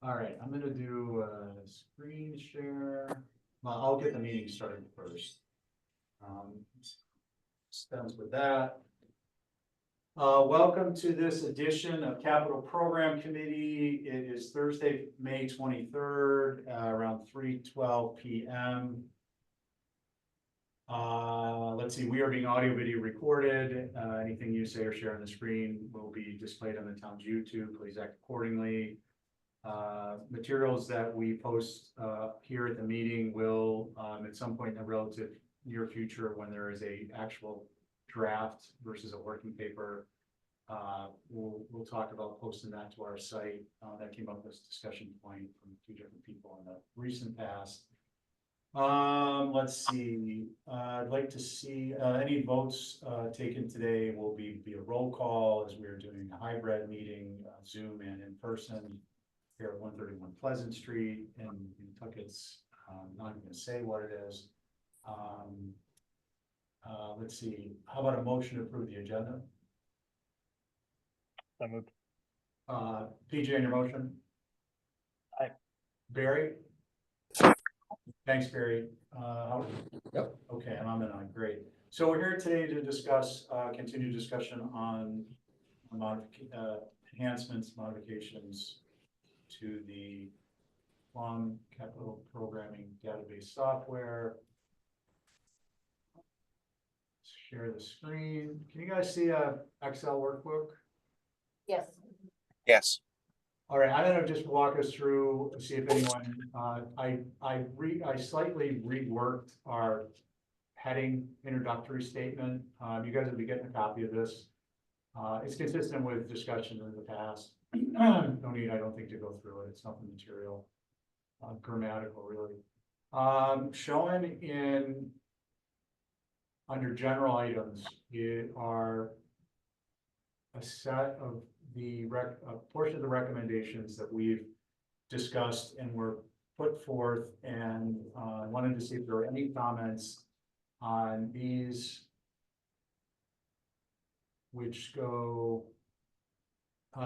All right, I'm gonna do a screen share. Well, I'll get the meeting started first. Starts with that. Welcome to this edition of Capital Program Committee. It is Thursday, May 23rd, around 3:12 p.m. Let's see, we are being audio video recorded. Anything you say or share on the screen will be displayed on the town's YouTube. Please act accordingly. Materials that we post here at the meeting will at some point in the relative near future, when there is a actual draft versus a working paper, we'll talk about posting that to our site. That came up as a discussion point from two different people in the recent past. Let's see, I'd like to see any votes taken today will be via roll call, as we are doing a hybrid meeting, Zoom and in person here at 131 Pleasant Street in Tuckett's. Not going to say what it is. Let's see, how about a motion to approve the agenda? So moved. PJ, on your motion? Aye. Barry? Thanks, Barry. Yep. Okay, and I'm an aye, great. So we're here today to discuss, continued discussion on enhancements, modifications to the Plum Capital Programming Database Software. Share the screen. Can you guys see a Excel workbook? Yes. Yes. All right, I'm gonna just walk us through, see if anyone, I slightly reworked our heading introductory statement. You guys will be getting a copy of this. It's consistent with discussion in the past. No need, I don't think, to go through it. It's nothing material, grammatical really. Showing in under general items are a set of the portion of the recommendations that we've discussed and were put forth, and wanted to see if there are any comments on these, which go,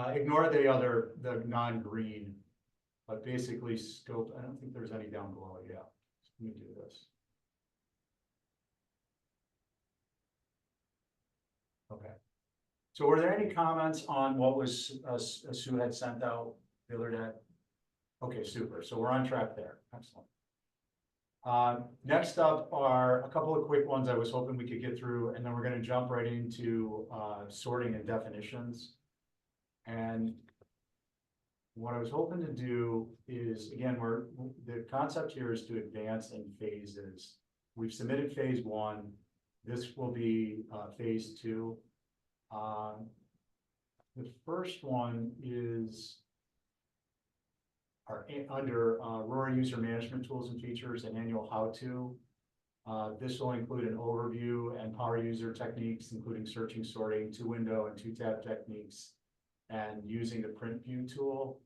ignore the non-green, but basically scope. I don't think there's any down below. Yeah, let me do this. Okay. So were there any comments on what was Sue had sent out the other day? Okay, super. So we're on track there. Excellent. Next up are a couple of quick ones I was hoping we could get through, and then we're going to jump right into sorting and definitions. And what I was hoping to do is, again, the concept here is to advance in phases. We've submitted phase 1. This will be phase 2. The first one is under Rory User Management Tools and Features and Annual How-To. This will include an overview and power user techniques, including searching, sorting, 2-window and 2-tab techniques, and using the print view tool.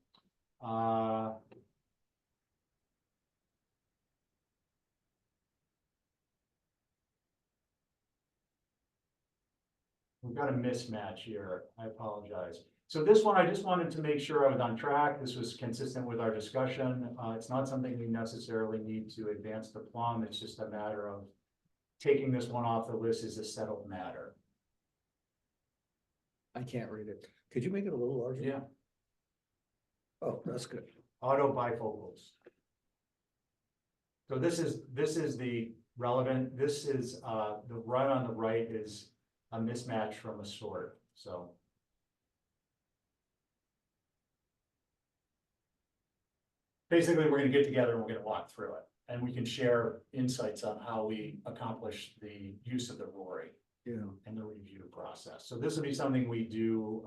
We've got a mismatch here. I apologize. So this one, I just wanted to make sure I was on track. This was consistent with our discussion. It's not something we necessarily need to advance the Plum. It's just a matter of taking this one off the list as a settled matter. I can't read it. Could you make it a little larger? Yeah. Oh, that's good. Auto bifocals. So this is the relevant. This is the run on the right is a mismatch from a sort. So basically, we're going to get together and we're going to walk through it, and we can share insights on how we accomplish the use of the Rory. Yeah. And the review process. So this will be something we do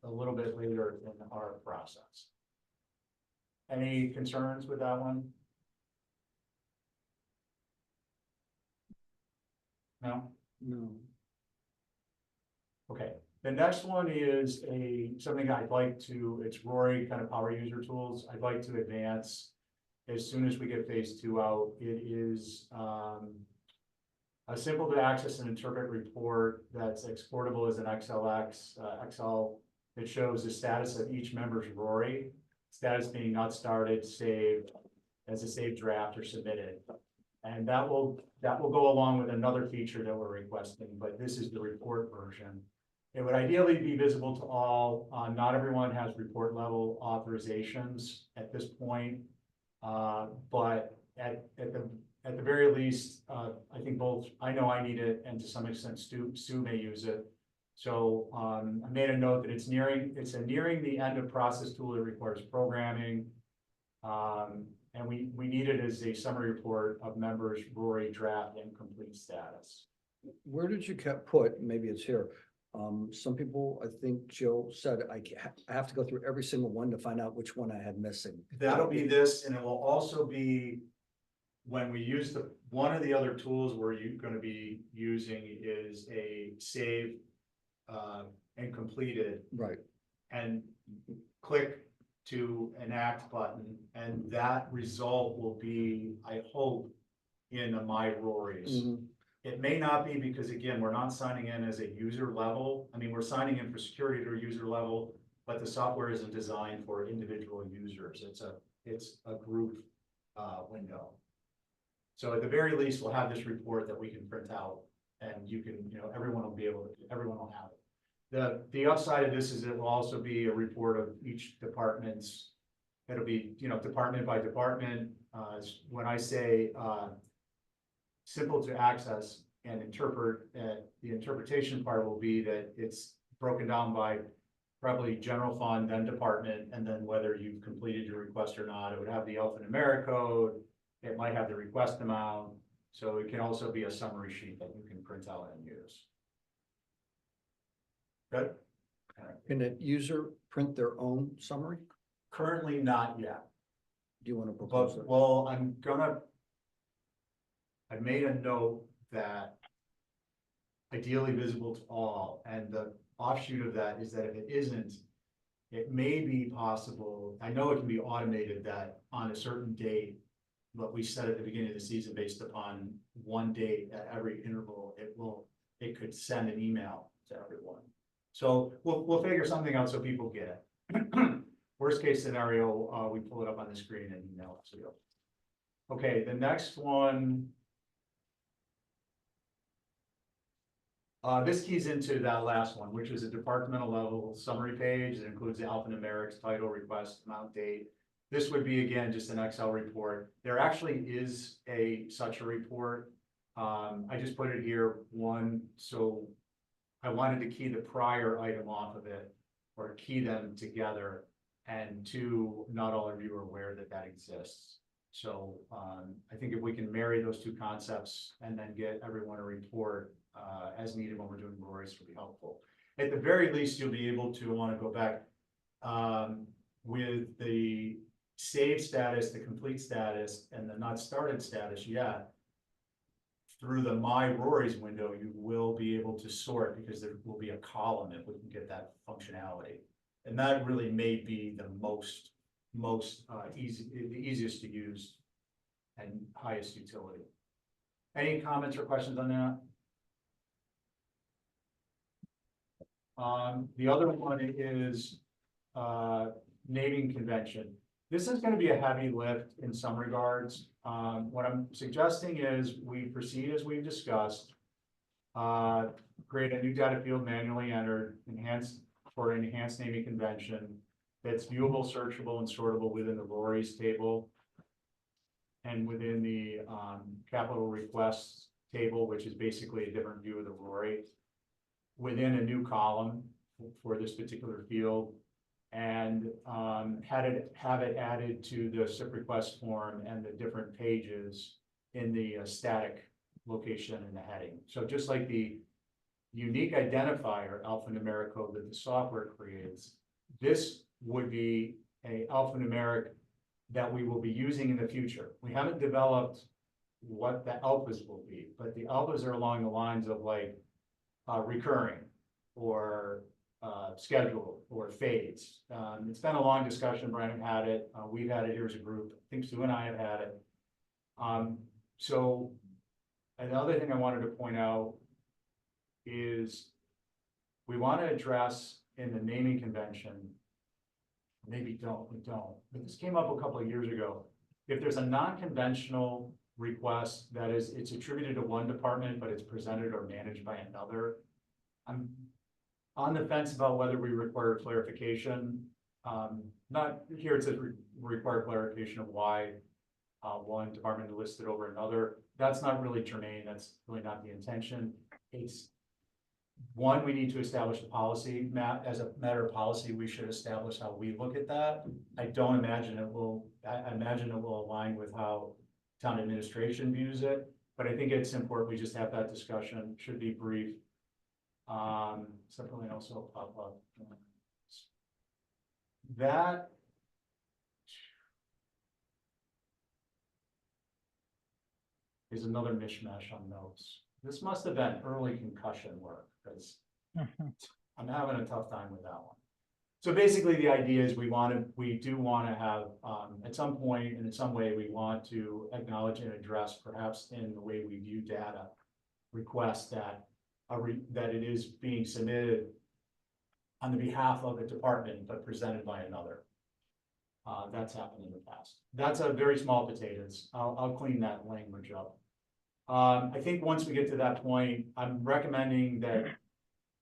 a little bit later in our process. Any concerns with that one? No? No. Okay. The next one is something I'd like to, it's Rory kind of power user tools. I'd like to advance as soon as we get phase 2 out. It is a simple to access and interpret report that's exportable as an XLX Excel. It shows the status of each member's Rory. status being not started, saved as a saved draft or submitted. And that will go along with another feature that we're requesting, but this is the report version. It would ideally be visible to all. Not everyone has report level authorizations at this point. But at the very least, I think both, I know I need it, and to some extent Sue may use it. So I made a note that it's nearing the end of process tool that requires programming. And we need it as a summary report of members' Rory draft and complete status. Where did you put, maybe it's here, some people, I think Jill said, I have to go through every single one to find out which one I had missing. That'll be this, and it will also be when we use one of the other tools we're going to be using is a save and completed, Right. and click to enact button, and that result will be, I hope, in the My Rory's. Mhm. It may not be, because again, we're not signing in as a user level. I mean, we're signing in for security to a user level, but the software isn't designed for individual users. It's a group window. So at the very least, we'll have this report that we can print out, and you can, everyone will have it. The upside of this is it will also be a report of each department's. It'll be, department by department. When I say simple to access and interpret, the interpretation part will be that it's broken down by probably general fund, then department, and then whether you've completed your request or not. It would have the alphanumeric code. It might have the request amount. So it can also be a summary sheet that you can print out and use. Good. Can a user print their own summary? Currently not yet, Do you want to propose but it? well, I made a note that ideally visible to all, and the offshoot of that is that if it isn't, it may be possible, I know it can be automated, that on a certain date, what we set at the beginning of the season based upon one date at every interval, it could send an email to everyone. So we'll figure something out so people get it. Worst case scenario, we pull it up on the screen and email it to you. Okay, the next one. This keys into that last one, which is a departmental level summary page. It includes the alphanumerics, title, request, amount, date. This would be, again, just an Excel report. There actually is such a report. I just put it here, one, so I wanted to key the prior item off of it, or key them together, and two, not all of you are aware that that exists. So I think if we can marry those two concepts and then get everyone a report as needed when we're doing Rory's, will be helpful. At the very least, you'll be able to want to go back with the save status, the complete status, and the not started status yet. Through the My Rory's window, you will be able to sort, because there will be a column if we can get that functionality. And that really may be the easiest to use and highest utility. Any comments or questions on that? The other one is naming convention. This is going to be a heavy lift in some regards. What I'm suggesting is we proceed as we've discussed. Create a new data field manually entered, enhanced naming convention that's viewable, searchable, and sortable within the Rory's table and within the capital requests table, which is basically a different view of the Rory, within a new column for this particular field, and have it added to the SIP request form and the different pages in the static location in the heading. So just like the unique identifier alphanumeric code that the software creates, this would be a alphanumeric that we will be using in the future. We haven't developed what the alphas will be, but the alphas are along the lines of like recurring or scheduled or fades. It's been a long discussion. Brian had it. We've had it here as a group. I think Sue and I have had it. So another thing I wanted to point out is we want to address in the naming convention maybe we don't, but this came up a couple of years ago. If there's a non-conventional request that is, it's attributed to one department, but it's presented or managed by another, I'm on the fence about whether we require clarification. Not here, it says require clarification of why one department listed over another. That's not really germane. That's really not the intention. It's one, we need to establish a policy. As a matter of policy, we should establish how we look at that. I don't imagine it will, I imagine it will align with how town administration views it, but I think it's important we just have that discussion. Should be brief. Something else will pop up. That is another mishmash on notes. This must have been early concussion work, because I'm having a tough time with that one. So basically, the idea is we do want to have, at some point and in some way, we want to acknowledge and address, perhaps in the way we view data, requests that that it is being submitted on the behalf of a department, but presented by another. That's happened in the past. That's a very small potatoes. I'll clean that language up. I think once we get to that point, I'm recommending that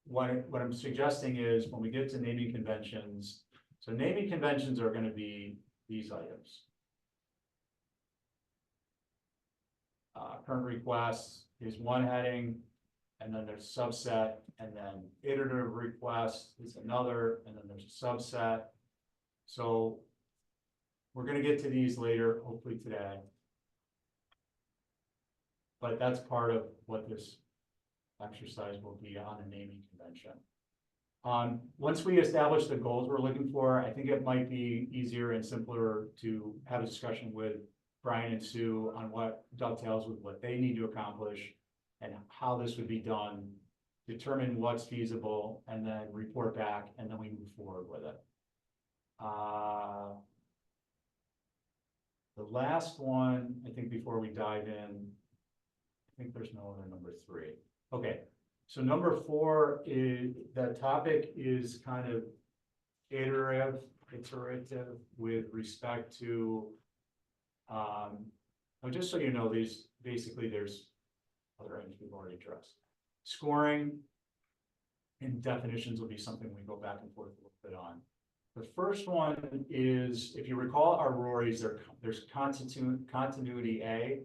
what I'm suggesting is when we get to naming conventions, so naming conventions are going to be these items. Current requests is one heading, and then there's subset, and then iterative request is another, and then there's a subset. So we're going to get to these later, hopefully today. But that's part of what this exercise will be on a naming convention. Once we establish the goals we're looking for, I think it might be easier and simpler to have a discussion with Brian and Sue on what dovetails with what they need to accomplish and how this would be done, determine what's feasible, and then report back, and then we move forward with it. The last one, I think before we dive in, I think there's no other number 3. Okay, so number 4 is, the topic is kind of iterative with respect to, just so you know, these basically there's other items we've already addressed. Scoring and definitions will be something we go back and forth a little bit on. The first one is, if you recall our RORIs, there's continuity A,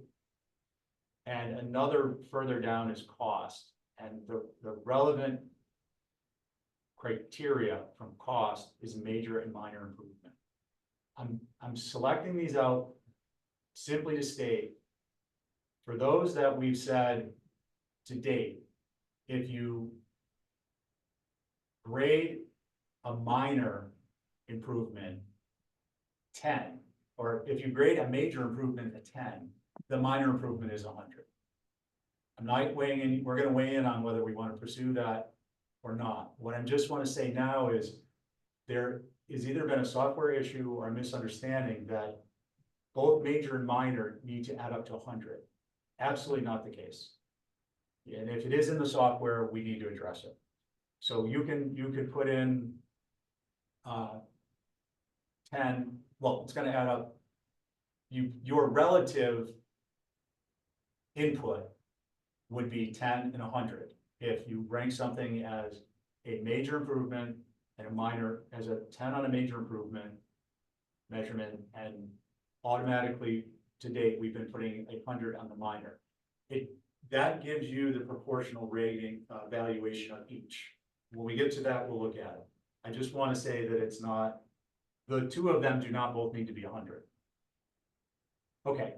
and another further down is cost. And the relevant criteria from cost is major and minor improvement. I'm selecting these out simply to state, for those that we've said to date, if you grade a minor improvement 10, or if you grade a major improvement a 10, the minor improvement is 100. I'm not weighing in, we're going to weigh in on whether we want to pursue that or not. What I just want to say now is there is either been a software issue or a misunderstanding that both major and minor need to add up to 100. Absolutely not the case. And if it is in the software, we need to address it. So you could put in 10, well, it's going to add up. Your relative input would be 10 and 100. If you rank something as a major improvement and a minor, as a 10 on a major improvement measurement, and automatically to date, we've been putting 100 on the minor. That gives you the proportional rating valuation of each. When we get to that, we'll look at it. I just want to say that it's not, the two of them do not both need to be 100. Okay.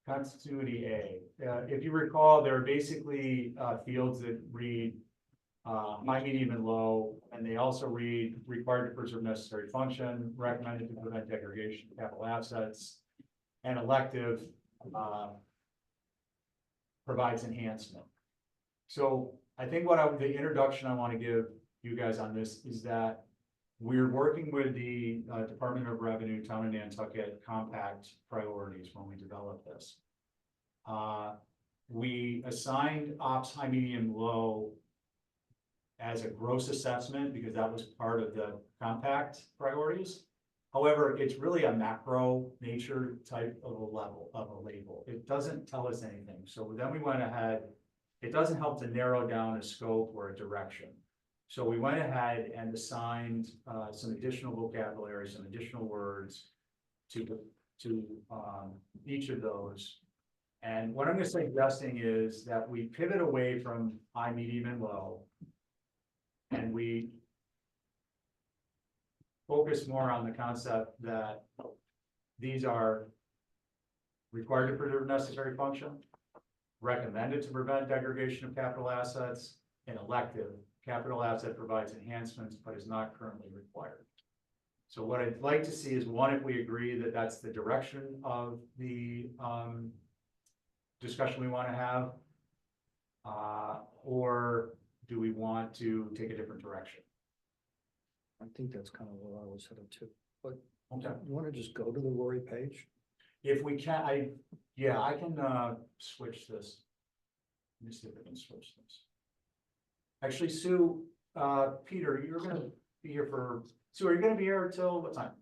Continuity A. If you recall, there are basically fields that read high, medium, and low, and they also read required to preserve necessary function, recommended to prevent degradation of capital assets, and elective provides enhancement. So I think the introduction I want to give you guys on this is that we're working with the Department of Revenue, Town of Nantucket compact priorities when we develop this. We assigned ops high, medium, low as a gross assessment because that was part of the compact priorities. However, it's really a macro nature type of a level of a label. It doesn't tell us anything. So then we went ahead, it doesn't help to narrow down a scope or a direction. So we went ahead and assigned some additional vocabulary, some additional words to each of those. And what I'm suggesting is that we pivot away from high, medium, and low. And we focus more on the concept that these are required to preserve necessary function, recommended to prevent degradation of capital assets, and elective. Capital asset provides enhancements, but is not currently required. So what I'd like to see is one, if we agree that that's the direction of the discussion we want to have, or do we want to take a different direction? I think that's kind of where I was headed too, but Okay. you want to just go to the Rory page? If we can, I can switch this. Let me see if I can switch this. Actually, Sue, Peter, you're gonna be here Sue, are you gonna be here till what time?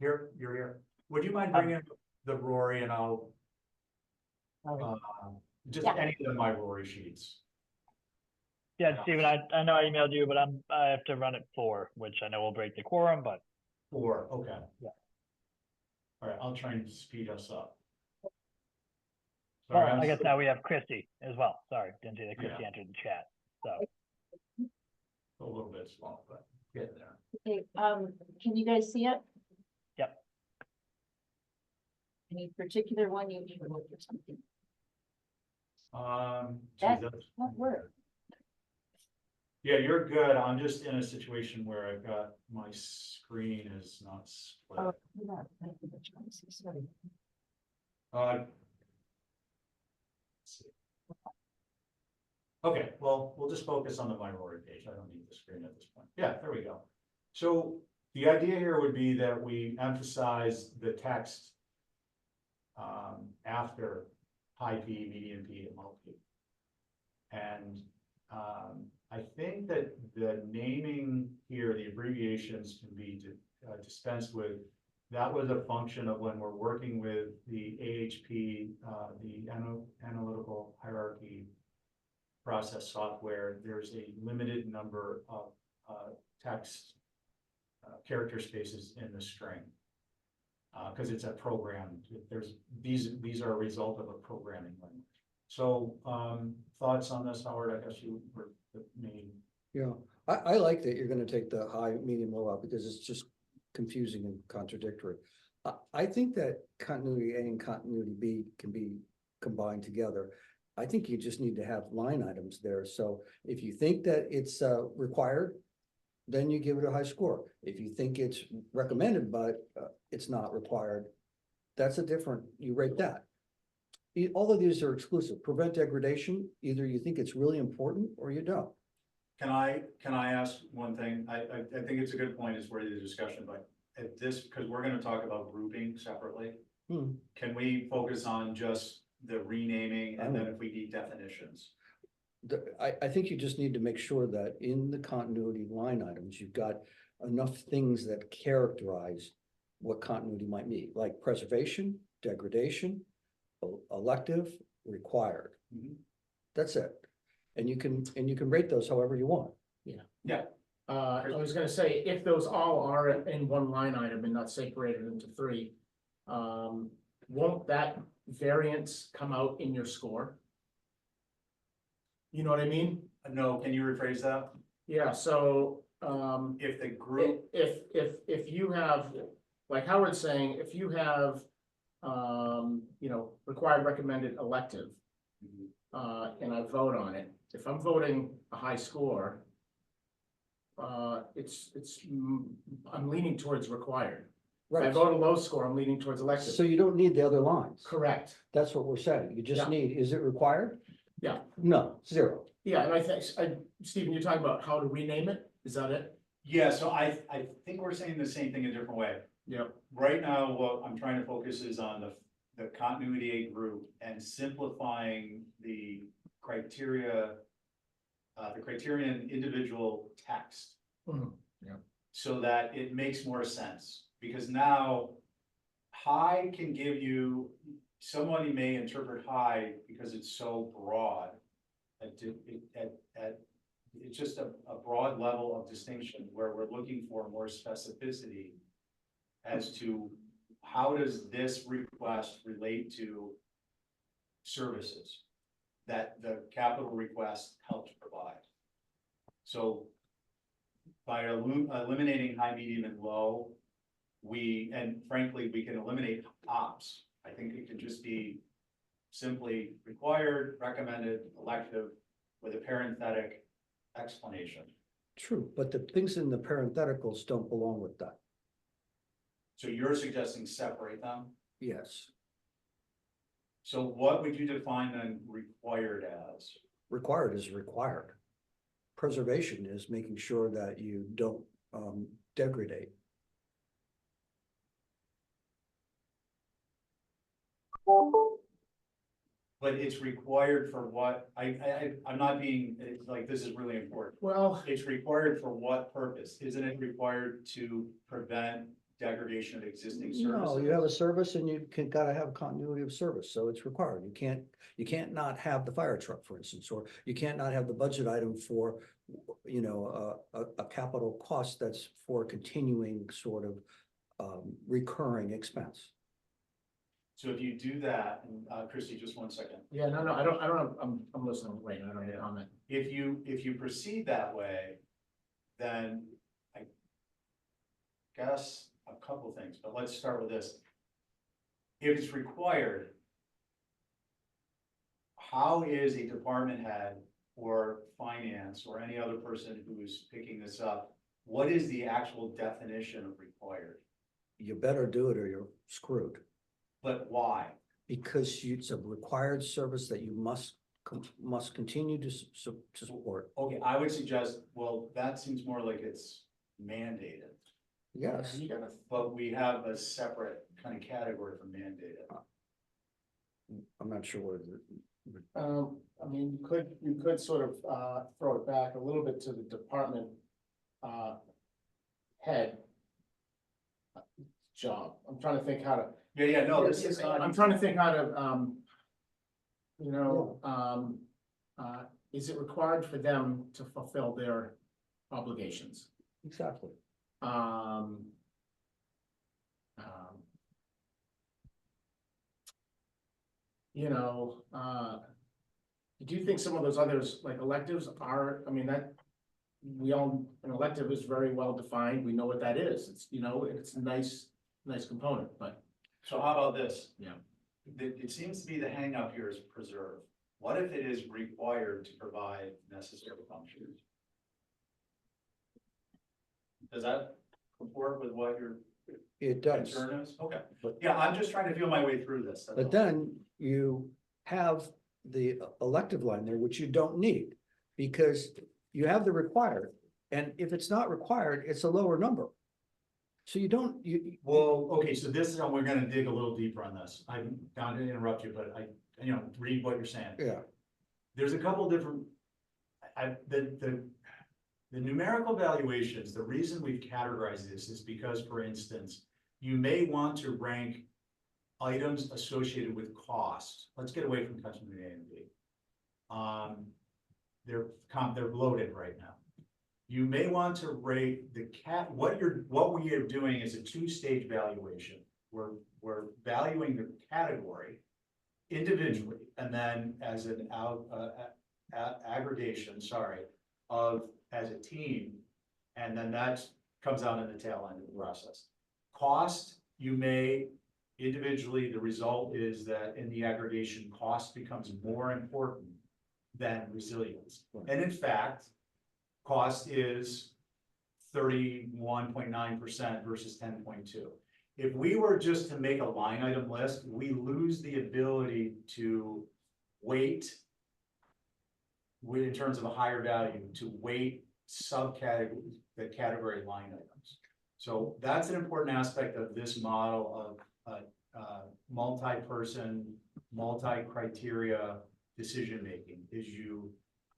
You're here. Would you mind bringing the Rory and I'll just any of my Rory sheets? Yeah, Stephen, I know I emailed you, but I have to run at 4, which I know will break the quorum, but 4, okay. Yeah. All right, I'll try and speed us up. well, I guess now we have Christie as well. Sorry, didn't see that Christie Yeah. entered the chat. So A little bit slow, but get there. Okay, can you guys see it? Yep. Any particular one you should look or something? Geez, That won't work. yeah, you're good. I'm just in a situation where I've got my screen is not split. Oh, yeah, I think it's trying to see, sorry. Let's see. Okay, well, we'll just focus on the minority page. I don't need the screen at this point. Yeah, there we go. So the idea here would be that we emphasize the text after high P, medium P, and low P. And I think that the naming here, the abbreviations can be dispensed with. That was a function of when we're working with the AHP, the analytical hierarchy process software. There's a limited number of text character spaces in the string because it's a program. There's these are a result of a programming language. So thoughts on this, Howard? I guess you were the main. Yeah, I like that you're gonna take the high, medium, low out because it's just confusing and contradictory. I think that continuity A and continuity B can be combined together. I think you just need to have line items there. So if you think that it's required, then you give it a high score. If you think it's recommended, but it's not required, that's a different, you rate that. All of these are exclusive. Prevent degradation, either you think it's really important or you don't. Can I ask one thing? I think it's a good point as worthy of discussion, but at this, because we're going to talk about grouping separately. Can we focus on just the renaming and then if we need definitions? I think you just need to make sure that in the continuity line items, you've got enough things that characterize what continuity might mean, like preservation, degradation, elective, required. That's it. And you can rate those however you want. I was gonna say, if those all are in one line item and not separated into 3, won't that variance come out in your score? You know what I mean? No, can you rephrase that? Yeah, so, If the group, if you have, like Howard's saying, if you have, required, recommended, elective, and I vote on it, if I'm voting a high score, I'm leaning towards required. If I Right. vote a low score, I'm leaning towards elective. So you don't need the other lines. Correct. That's what we're saying. You just Yeah. need, is it required? Yeah. No, 0. Yeah, and I think, Stephen, you're talking about how to rename it? Is that it? yeah, so I think we're saying the same thing a different way. Yep. Right now, what I'm trying to focus is on the continuity A group and simplifying the criteria the criterion individual text. Mhm. So that it makes more sense, because now high can give you, somebody may interpret high because it's so broad. It's just a broad level of distinction where we're looking for more specificity as to how does this request relate to services that the capital request helps provide. So by eliminating high, medium, and low, and frankly, we can eliminate ops. I think it can just be simply required, recommended, elective, with a parenthetic explanation. True, but the things in the parentheticals don't belong with that. So you're suggesting separate them? Yes, So what would you define then required as? required is required. Preservation is making sure that you don't degrade. But it's required for what? I'm not being, it's like, this is really important. Well, It's required for what purpose? Isn't it required to prevent degradation of existing services? No, you have a service and you gotta have continuity of service, so it's required. You can't not have the fire truck, for instance, or you can't not have the budget item for, a capital cost that's for continuing sort of recurring expense. So if you do that, and Christie, just 1 second. yeah, no, I don't know, I'm listening, wait, I don't have a comment. If you proceed that way, then I guess a couple things, but let's start with this. If it's required, how is a department head or finance or any other person who's picking this up, what is the actual definition of required? You better do it or you're screwed, But why? because it's a required service that you must continue to support. Okay, I would suggest, well, that seems more like it's mandated, Yes, You gotta, but we have a separate kind of category for mandated. I'm not sure what I mean, you could sort of, throw it back a little bit to the department, head job. I'm trying to think how to, Yeah, no, this is not. I'm trying to think how to, is it required for them to fulfill their obligations? exactly. Do you think some of those others, like electives are, I mean, that, an elective is very well defined, we know what that is, it's, it's a nice component, but. So how about this? Yeah. It seems to be the hang up here is preserve. What if it is required to provide necessary functions? Does that comport with what your It does. concern is? Okay, But- yeah, I'm just trying to feel my way through this. that's all. But then you have the elective line there, which you don't need, because you have the required, and if it's not required, it's a lower number. So you don't, Well, okay, so this is, we're gonna dig a little deeper on this. I'm not gonna interrupt you, but read what you're saying. yeah, There's a couple different, the numerical valuations, the reason we've categorized this is because, for instance, you may want to rank items associated with cost. Let's get away from continuity A and B. They're loaded right now. You may want to rate the what we are doing is a two-stage valuation. We're valuing the category individually, and then as an aggregation, as a team, and then that comes out in the tail end of the process. Cost, you may individually, the result is that in the aggregation, cost becomes more important than resilience. And in fact, cost is 31.9% versus 10.2. If we were just to make a line item list, we lose the ability to weight in terms of a higher value, to weight subcategories, the category line items. So that's an important aspect of this model of multi-person, multi-criteria decision-making, is you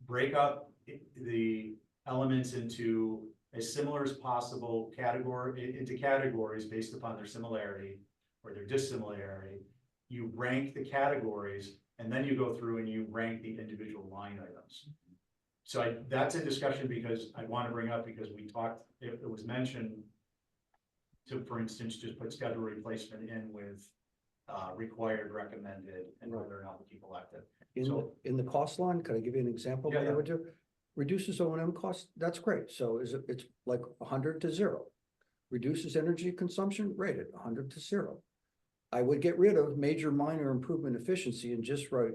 break up the elements into as similar as possible into categories based upon their similarity or their dissimilarity. You rank the categories and then you go through and you rank the individual line items. So that's a discussion because I want to bring up because we talked, it was mentioned to, for instance, just put schedule replacement in with required, recommended, and whether or not we keep elected. In the cost line, could I give you an example? Yeah, What I yeah. would do? Reduces O&M costs, that's great. So it's like 100 to 0. Reduces energy consumption, rated 100 to 0. I would get rid of major minor improvement efficiency and just write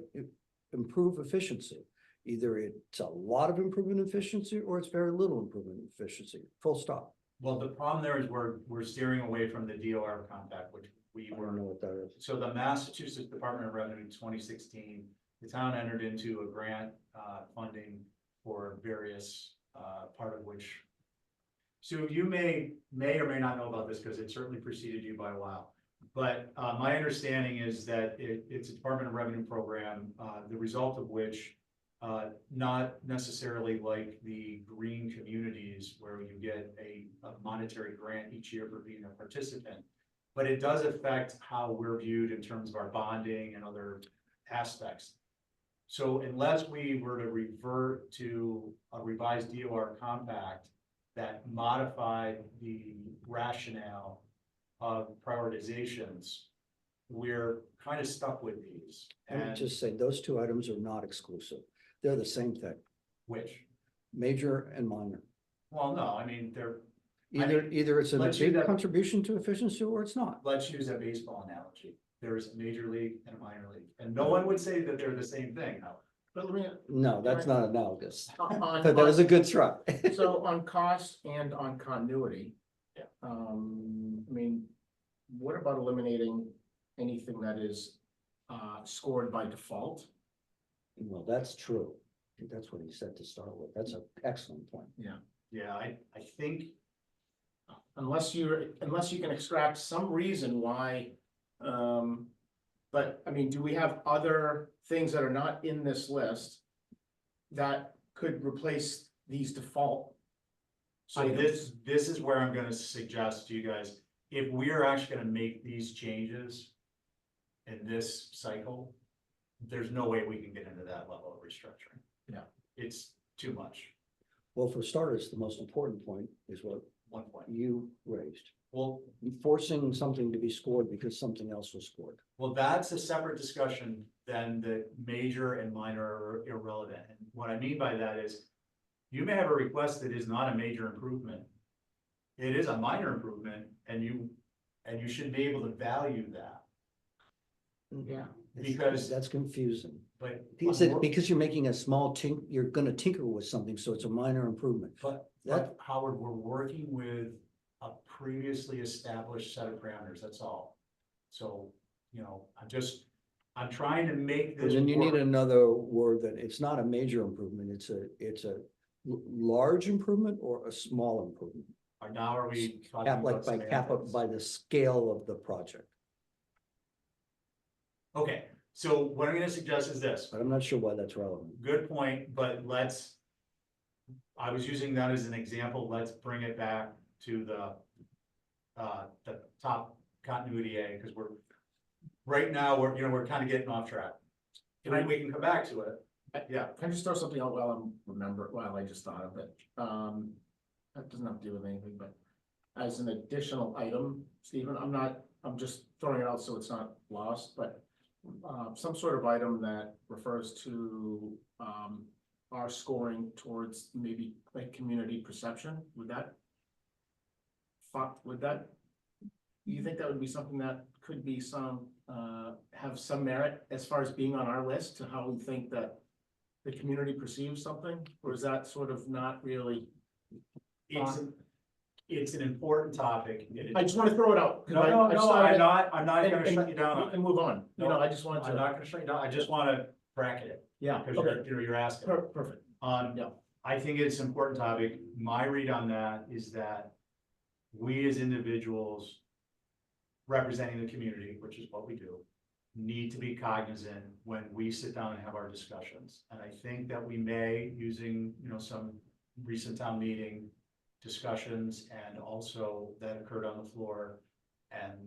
improve efficiency. Either it's a lot of improvement efficiency or it's very little improvement efficiency, full stop. Well, the problem there is we're steering away from the DOR compact, which we I don't were. know what that is. So the Massachusetts Department of Revenue in 2016, the town entered into a grant funding for various part of which. So you may or may not know about this because it certainly preceded you by a while. But my understanding is that it's a Department of Revenue program, the result of which not necessarily like the green communities where you get a monetary grant each year for being a participant. But it does affect how we're viewed in terms of our bonding and other aspects. So unless we were to revert to a revised DOR compact that modified the rationale of prioritizations, we're kind of stuck with these. Let me And just say, those two items are not exclusive. They're the same thing, which, major and minor. well, no, I mean, they're, Either it's a let's use big that- contribution to efficiency or it's not. let's use a baseball analogy. There's a major league and a minor league, and no one would say that they're the same thing, however. But let me, No, that's not analogous. on, That was a good try. so on cost and on continuity. Yeah. I mean, what about eliminating anything that is scored by default? Well, that's true. I think that's what he said to start with. That's an excellent point. Yeah, I think, Unless you can extract some reason why, but I mean, do we have other things that are not in this list that could replace these default? so this is where I'm gonna suggest to you guys, if we are actually gonna make these changes in this cycle, there's no way we can get into that level of restructuring. Yeah. It's too much, Well, for starters, the most important point is what 1 point. you raised. Well, Forcing something to be scored because something else was scored. well, that's a separate discussion than the major and minor are irrelevant. And what I mean by that is, you may have a request that is not a major improvement. It is a minor improvement, and you should be able to value that, Yeah. because, That's confusing. but. Because you're making a small you're gonna tinker with something, so it's a minor improvement. But Howard, we're working with a previously established set of parameters, that's all. So, you know, I'm trying to make But this then you need work. another word that it's not a major improvement, it's a large improvement or a small improvement. Now are we talking Cap like about by the scale of the project, Okay, so what I'm gonna suggest is this. but I'm not sure why that's relevant. Good point, but I was using that as an example, let's bring it back to the top continuity A, because right now, we're kind of getting off track. We can come back to it. Yeah, Can I just throw something out while I just thought of it? That doesn't have to do with anything, but as an additional item, Stephen, I'm just throwing it out so it's not lost, but some sort of item that refers to our scoring towards maybe like community perception, do you think that would be something that could be have some merit as far as being on our list to how we think that the community perceives something, or is that sort of not really? it's an important topic. I just want to throw it out. 'cause No, I just thought of I'm not it, gonna and shut you down we on can it. move on, No, I just wanted I'm to, not gonna shut you down, I just wanna bracket it, yeah, because okay, you're asking. perfect, yeah. I think it's an important topic. My read on that is that we as individuals representing the community, which is what we do, need to be cognizant when we sit down and have our discussions. And I think that we may, using, some recent town meeting discussions and also that occurred on the floor and,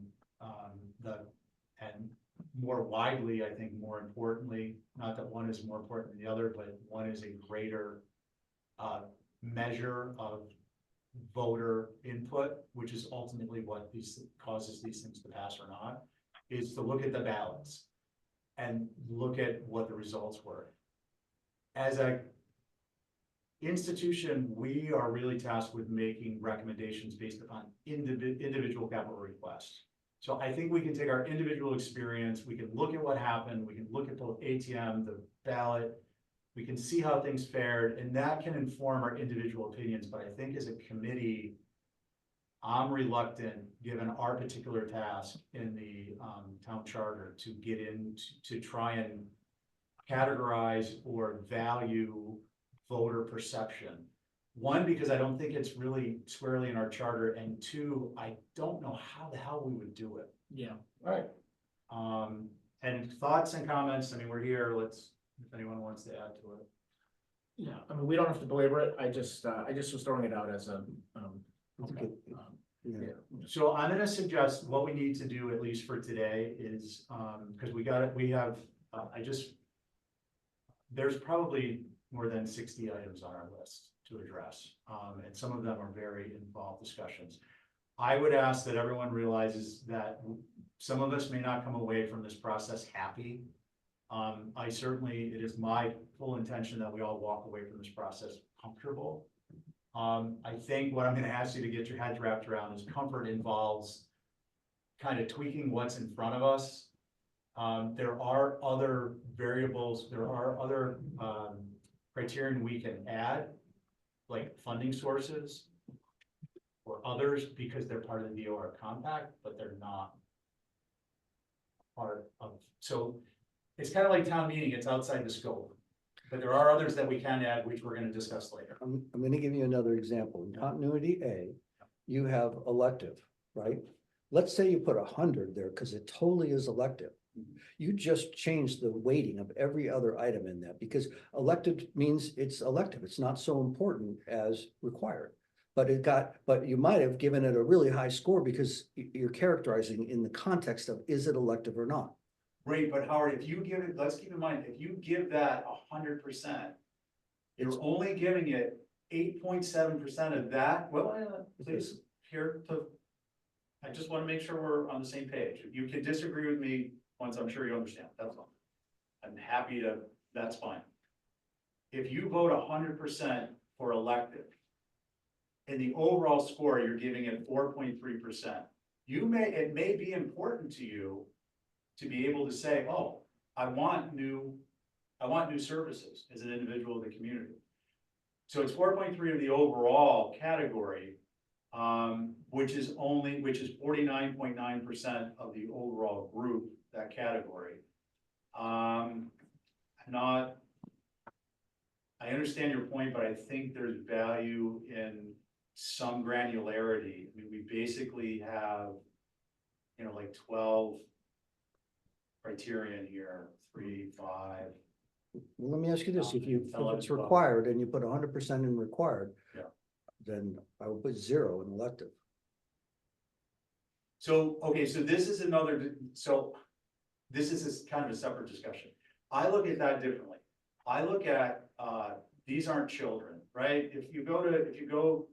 and more widely, I think more importantly, not that one is more important than the other, but one is a greater measure of voter input, which is ultimately what causes these things to pass or not, is to look at the ballots and look at what the results were. As a institution, we are really tasked with making recommendations based upon individual capital requests. So I think we can take our individual experience, we can look at what happened, we can look at the ATM, the ballot, we can see how things fared, and that can inform our individual opinions. But I think as a committee, I'm reluctant, given our particular task in the town charter, to get in to try and categorize or value voter perception. One, because I don't think it's really squarely in our charter, and two, I don't know how the hell we would do it. Yeah, all right. And thoughts and comments, I mean, we're here, if anyone wants to add to it. Yeah, I mean, we don't have to belabor it. I just was throwing it out as a, Okay. Yeah. yeah. So I'm gonna suggest what we need to do, at least for today, is, because there's probably more than 60 items on our list to address. And some of them are very involved discussions. I would ask that everyone realizes that some of us may not come away from this process happy. It is my full intention that we all walk away from this process comfortable. I think what I'm gonna ask you to get your heads wrapped around is comfort involves kind of tweaking what's in front of us. There are other variables, there are other criterion we can add, like funding sources or others, because they're part of the DOR compact, but they're not part of, so it's kind of like town meeting, it's outside the scope. But there are others that we can add, which we're gonna discuss later. I'm gonna give you another example. In continuity A, you have elective, right? Let's say you put 100 there because it totally is elective. You just change the weighting of every other item in that, because elected means it's elective. It's not so important as required. But you might have given it a really high score because you're characterizing in the context of, is it elective or not? Right, but Howard, if you give it, let's keep in mind, if you give that 100%, you're only giving it 8.7% of that. Well, please, I just want to make sure we're on the same page. You can disagree with me once I'm sure you understand, that's all. I'm happy to, that's fine. If you vote 100% for elective, in the overall score, you're giving it 4.3%. It may be important to you to be able to say, oh, I want new services as an individual of the community. So it's 4.3 of the overall category, which is 49.9% of the overall group, that category. I understand your point, but I think there's value in some granularity. I mean, we basically have, like 12 criterion here, 3, 5. Well, let me ask you this, if it's 12. required and you put 100% in required. Yeah. Then I would put 0 in elective. So, okay, so this is kind of a separate discussion. I look at that differently. I look at, these aren't children, right? If you go,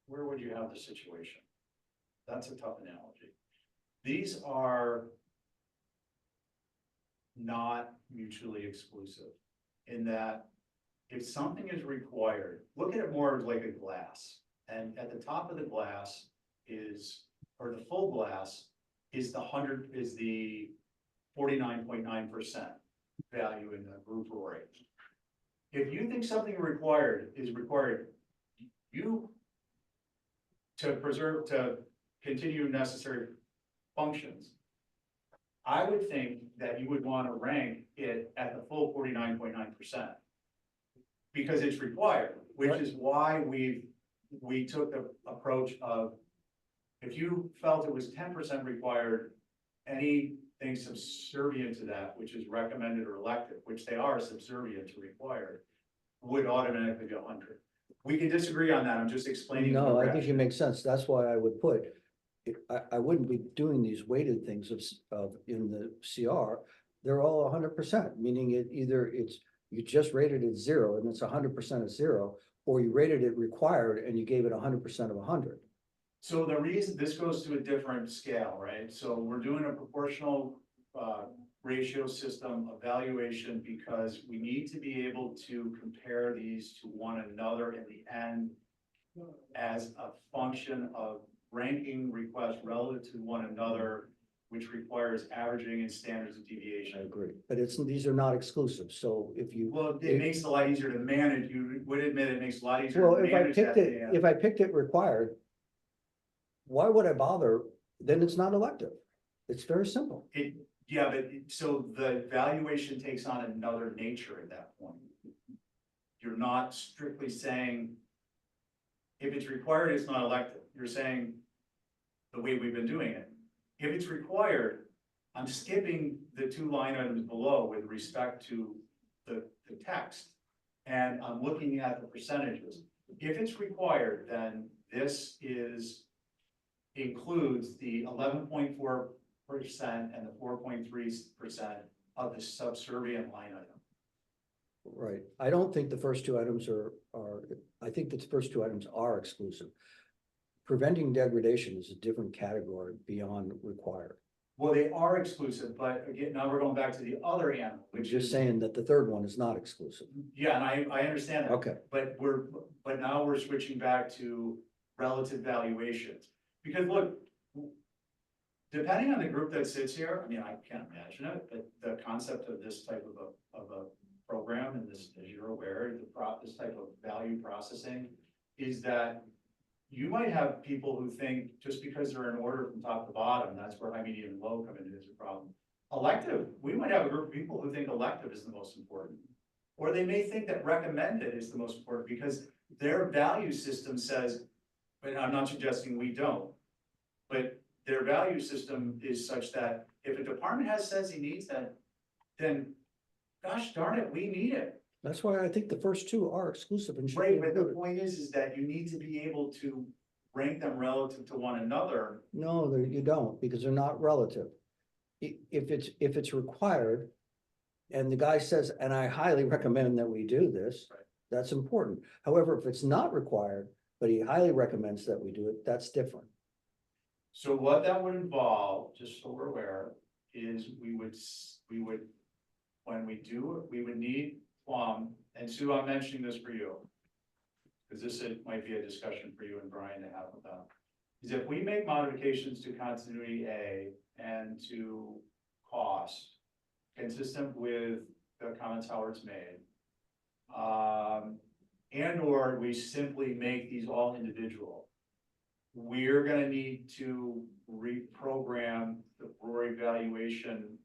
where would you have the situation? That's a tough analogy. These are not mutually exclusive in that if something is required, look at it more like a glass. And at the top of the glass or the full glass is the 49.9% value in the group rate. If you think something is required, you to continue necessary functions, I would think that you would want to rank it at the full 49.9%. Because it's required, which is why we took the approach of, if you felt it was 10% required, any things subservient to that, which is recommended or elective, which they are subservient to required, would automatically be 100. We can disagree on that. I'm just explaining. the No, I think it rationale. makes sense. That's why I would put, I wouldn't be doing these weighted things of, in the CR. They're all 100%, meaning you just rated it 0 and it's 100% of 0, or you rated it required and you gave it 100% of 100. So the reason this goes to a different scale, right? So we're doing a proportional ratio system evaluation because we need to be able to compare these to one another in the end as a function of ranking requests relative to one another, which requires averaging and standards of I deviation. agree, but these are not exclusive, so if you. Well, it makes it a lot easier to manage. You would admit it makes it a lot easier Well, to if I manage picked that. it, if I picked it required, why would I bother? Then it's not elective. It's very simple. Yeah, but so the valuation takes on another nature at that point. You're not strictly saying, if it's required, it's not elective. You're saying the way we've been doing it. If it's required, I'm skipping the 2 line items below with respect to the text. And I'm looking at the percentages. If it's required, then this includes the 11.4% and the 4.3% of the subservient line item. Right. I don't think the first 2 items I think the first 2 items are exclusive. Preventing degradation is a different category beyond required. Well, they are exclusive, but again, now we're going back to the other animal, Which which is is, saying that the third one is not exclusive. yeah, and I understand that. Okay, But now we're switching back to relative valuations. Because look, depending on the group that sits here, I mean, I can't imagine it, but the concept of this type of a program, and this, as you're aware, this type of value processing is that you might have people who think just because they're in order from top to bottom, that's where high, medium, and low come into as a problem. Elective, we might have a group of people who think elective is the most important. Or they may think that recommended is the most important because their value system says, but I'm not suggesting we don't, but their value system is such that if a department says he needs that, then gosh darn it, we need it. that's why I think the first 2 are exclusive and should be Right, but the included. point is that you need to be able to rank them relative to one another. No, you don't, because they're not relative. If it's required, and the guy says, and I highly recommend that we do this, Right. that's important. However, if it's not required, but he highly recommends that we do it, that's different. So what that would involve, just so we're aware, is when we do it, we would need and Sue, I'm mentioning this for you, because might be a discussion for you and Brian to have with them, is if we make modifications to continuity A and to cost, consistent with the comments Howard's made, and or we simply make these all individual, we're gonna need to reprogram the Rory valuation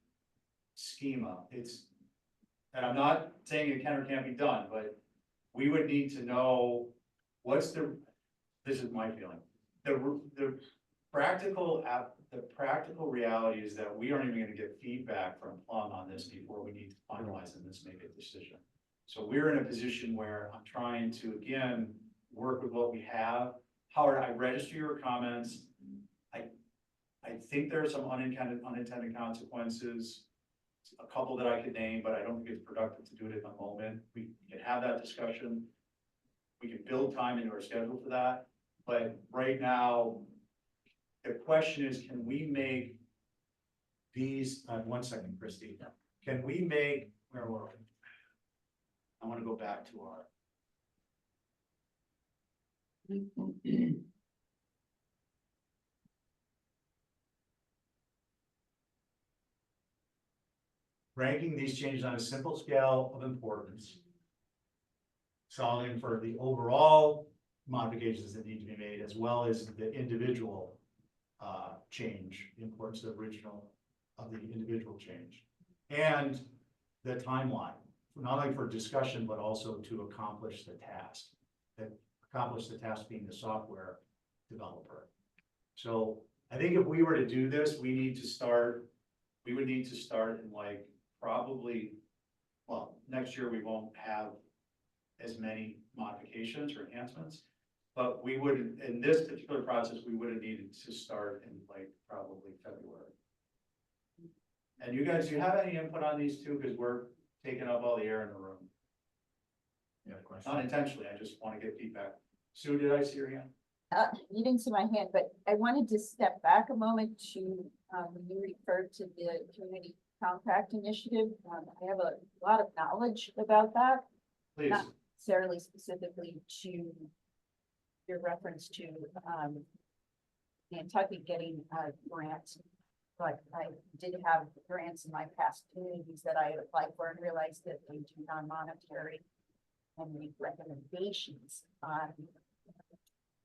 schema. And I'm not saying it can or can't be done, but we would need to know this is my feeling. The practical reality is that we aren't even gonna get feedback from Plum on this before we need to finalize and make a decision. So we're in a position where I'm trying to, again, work with what we have. Howard, I register your comments. I think there are some unintended consequences. A couple that I could name, but I don't think it's productive to do it at the moment. We can have that discussion. We can build time into our schedule for that. But right now, the question is, can we make these, 1 second, Christie. Can we make, where were we? I want to go back to our. Ranking these changes on a simple scale of importance. Solving for the overall modifications that need to be made, as well as the individual change, the importance of the individual change. And the timeline, not only for discussion, but also to accomplish the task. Being the software developer. So I think if we were to do this, we need to start we would need to start in like probably, well, next year we won't have as many modifications or enhancements. But we would, in this particular process, we would have needed to start in like probably February. And you guys, do you have any input on these two? Because we're taking up all the air in the room. Yeah, question. Not intentionally, I just want to get feedback. Sue, did I see your hand? You didn't see my hand, but I wanted to step back a moment to, when you referred to the community compact initiative. I have a lot of knowledge about that, Please. not necessarily specifically to your reference to, Nantucket getting a grant. But I did have grants in my past communities that I had applied for and realized that they do non-monetary and make recommendations on.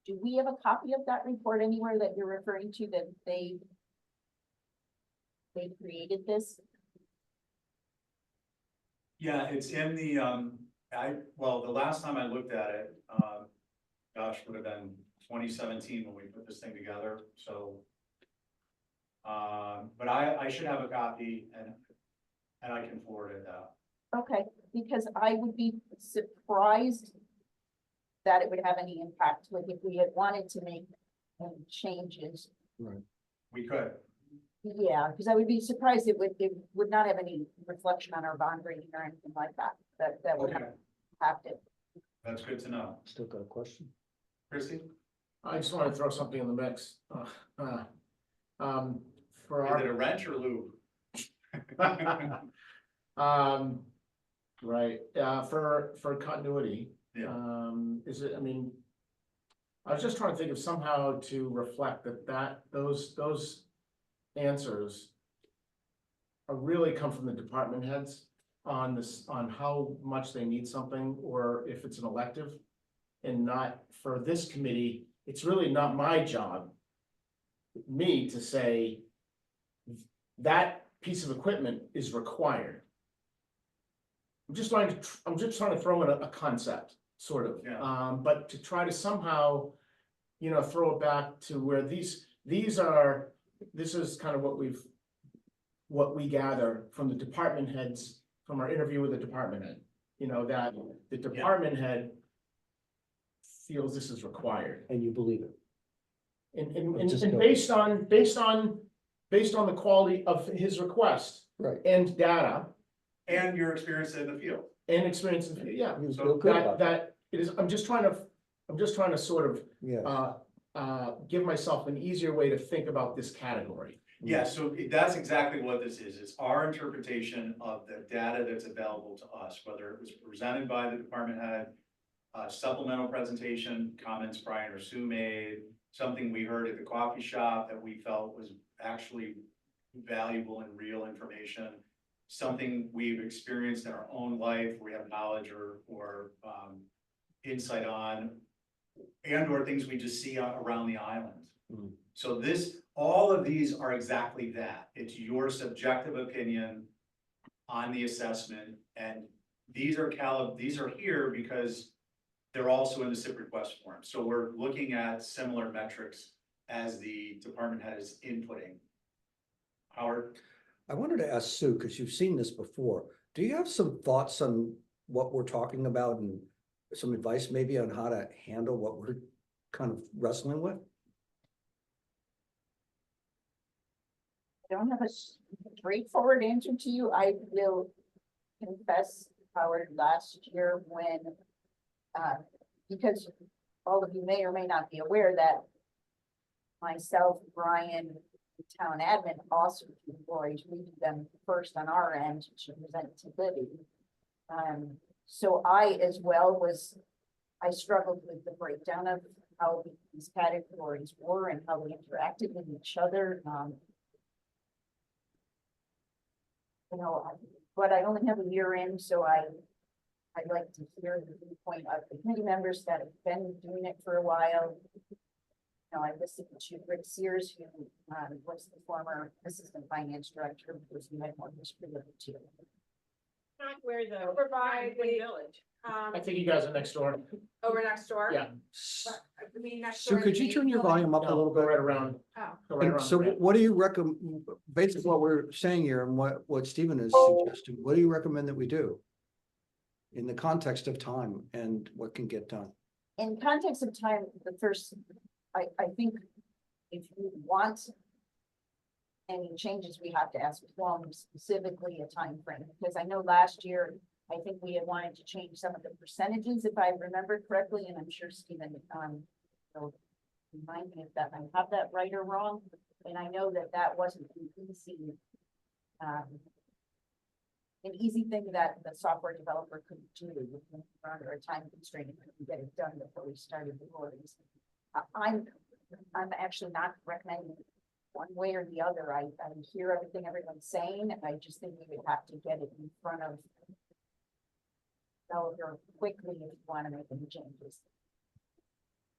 Do we have a copy of that report anywhere that you're referring to that they created this? Yeah, it's in the, well, the last time I looked at it, gosh, would have been 2017 when we put this thing together, so. But I should have a copy and I can forward it out. Okay, because I would be surprised that it would have any impact, like if we had wanted to make any changes. We could. Yeah, because I would be surprised it would not have any reflection on our bond rating or anything like that, that would Okay, have to. that's good to know. Still got a question? Christie? I just want to throw something in the mix. For Is it a wrench or lube? right, for continuity. Yeah. Is it, I mean, I was just trying to think of somehow to reflect those answers are really come from the department heads on this, on how much they need something, or if it's an elective. And not for this committee, it's really not my job, me to say that piece of equipment is required. I'm just trying to throw in a concept, sort of. Yeah. But to try to somehow, you know, throw it back to where these are, this is kind of what we gather from the department heads, from our interview with the department head. You know, that the department head feels this is required. And you believe it? And Just and based on the quality of his request Right. and data And your experience in the field. and experience, yeah. You So feel good about That it is, I'm just trying to sort of, Yeah. give myself an easier way to think about this category. Yeah, so that's exactly what this is. It's our interpretation of the data that's available to us, whether it was presented by the department head, supplemental presentation, comments Brian or Sue made, something we heard at the coffee shop that we felt was actually valuable and real information, something we've experienced in our own life, we have knowledge or insight on, and or things we just see around the island. Mhm. So all of these are exactly that. It's your subjective opinion on the assessment, and these are here because they're also in the SIP request form. So we're looking at similar metrics as the department head is inputting. Howard? I wanted to ask Sue, because you've seen this before. Do you have some thoughts on what we're talking about and some advice maybe on how to handle what we're kind of wrestling with? I don't have a straightforward answer to you. I will confess, Howard, last year when, because all of you may or may not be aware that myself, Brian, the town admin, also employees, we do them first on our end to present to Libby. So I as well I struggled with the breakdown of how these categories were and how they interacted with each other. You know, but I only have a year in, so I'd like to hear the viewpoint of the committee members that have been doing it for a while. You know, I listened to Rick Sears, who was the former assistant finance director, because he had more history with it too. Not where the. Over by the- Village. I think you guys are next door. Over next door? Yeah. But, I mean, next Sue, door to could the you main turn your building? volume up a No, little go bit? right around, Oh, go right And around. so the ramp. what do you recommend, basically what we're saying here and what Stephen is suggesting, what do you recommend that we do? In the context of time and what can get done? In context of time, the first, I think if you want any changes, we have to ask Plum specifically a time frame, because I know last year, I think we had wanted to change some of the percentages, if I remember correctly, and I'm sure Stephen, will remind me if that, I have that right or wrong, and I know that that wasn't an easy thing that the software developer could do under a time constraint and couldn't get it done before we started the recordings. I'm actually not recommending one way or the other. I hear everything everyone's saying. I just think we would have to get it in front of developer quickly if you want to make any changes.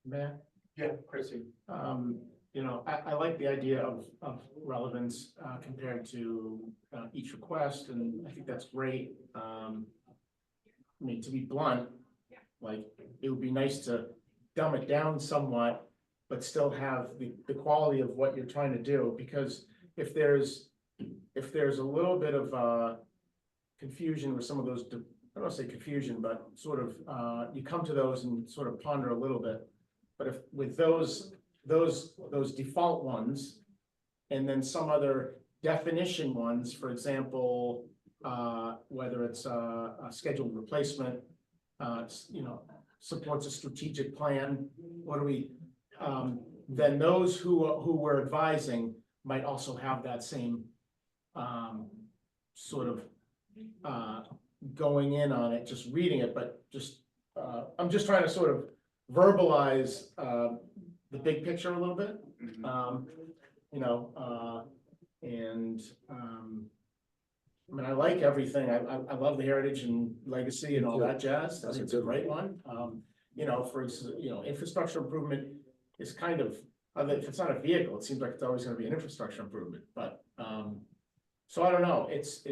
Matt? Yeah, Chrissy. You know, I like the idea of relevance, compared to, each request, and I think that's great. I mean, to be blunt, like, it would be nice to dumb it down somewhat, but still have the quality of what you're trying to do, because if there's a little bit of, confusion with some of those, I don't want to say confusion, but sort of, you come to those and sort of ponder a little bit. But if with those default ones, and then some other definition ones, for example, whether it's a scheduled replacement, you know, supports a strategic plan, what do we, then those who we're advising might also have that same, sort of, going in on it, just reading it, but just, I'm just trying to sort of verbalize, the big picture a little bit. You know, and, I mean, I like everything. I love the heritage and legacy and all that jazz. I think it's a great one. You know, you know, infrastructure improvement is kind of, if it's not a vehicle, it seems like it's always gonna be an infrastructure improvement, but, so I don't know, it's,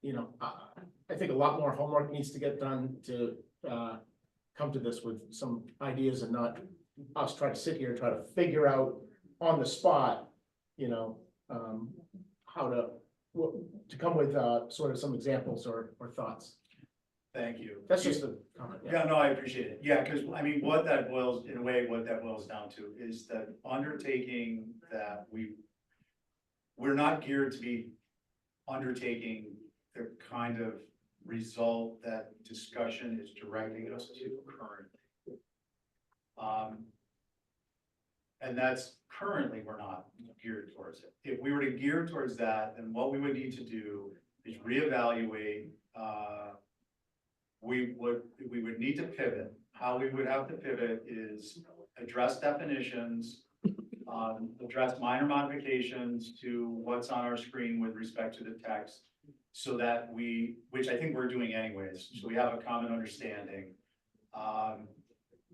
you know, I think a lot more homework needs to get done to, come to this with some ideas and not us try to sit here and try to figure out on the spot, you know, how to come with, sort of some examples or thoughts. Thank you. That's just a comment. Yeah, no, I appreciate it. Yeah, because I mean, what that boils down to is that undertaking that we're not geared to be undertaking the kind of result that discussion is directing us to currently. And that's currently, we're not geared towards it. If we were to gear towards that, then what we would need to do is reevaluate, we would need to pivot. How we would have to pivot is address definitions, address minor modifications to what's on our screen with respect to the text, so that which I think we're doing anyways, so we have a common understanding.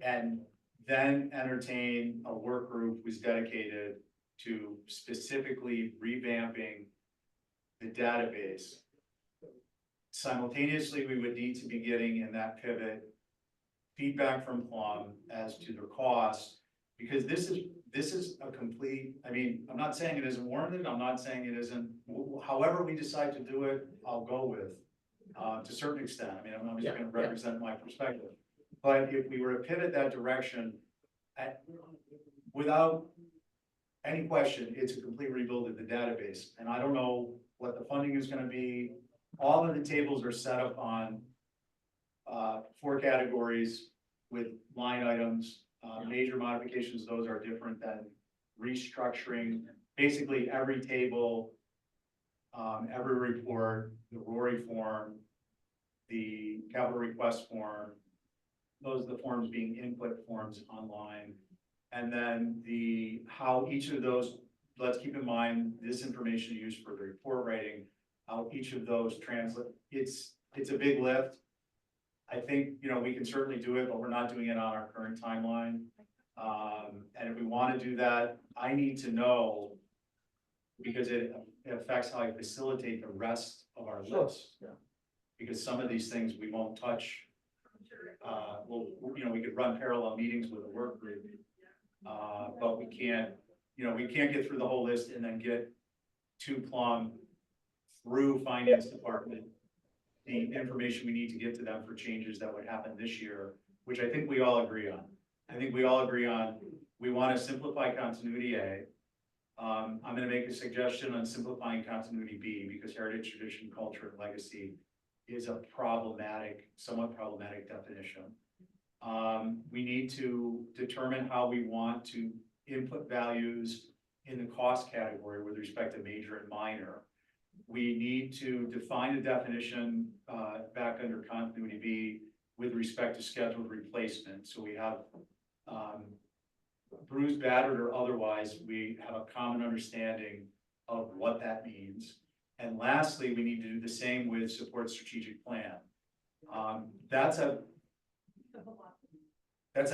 And then entertain a work group who's dedicated to specifically revamping the database. Simultaneously, we would need to be getting in that pivot feedback from Plum as to the cost, because this is a complete, I mean, I'm not saying it isn't warranted, I'm not saying it isn't, however we decide to do it, I'll go with, to a certain extent. I mean, I'm obviously going to represent my perspective. But if we were to pivot that direction, without any question, it's a complete rebuild of the database. And I don't know what the funding is going to be. All of the tables are set up on 4 categories with line items. Major modifications, those are different than restructuring. Basically, every table, every report, the Rory form, the capital request form, those are the forms being input forms online. And then how each of those, let's keep in mind, this information used for the report writing, how each of those translate. It's a big lift. I think, you know, we can certainly do it, but we're not doing it on our current timeline. And if we want to do that, I need to know, because it affects how I facilitate the rest of our Sure, list. yeah. Because some of these things we won't touch. Well, we could run parallel meetings with a work group. But we can't, we can't get through the whole list and then get to plumb through finance department the information we need to get to them for changes that would happen this year, which I think we all agree on. I think we all agree on, we want to simplify continuity A. I'm gonna make a suggestion on simplifying continuity B, because heritage, tradition, culture, and legacy is a somewhat problematic definition. We need to determine how we want to input values in the cost category with respect to major and minor. We need to define a definition, back under continuity B with respect to scheduled replacement. So we have, bruised, battered, or otherwise, we have a common understanding of what that means. And lastly, we need to do the same with support strategic plan. That's a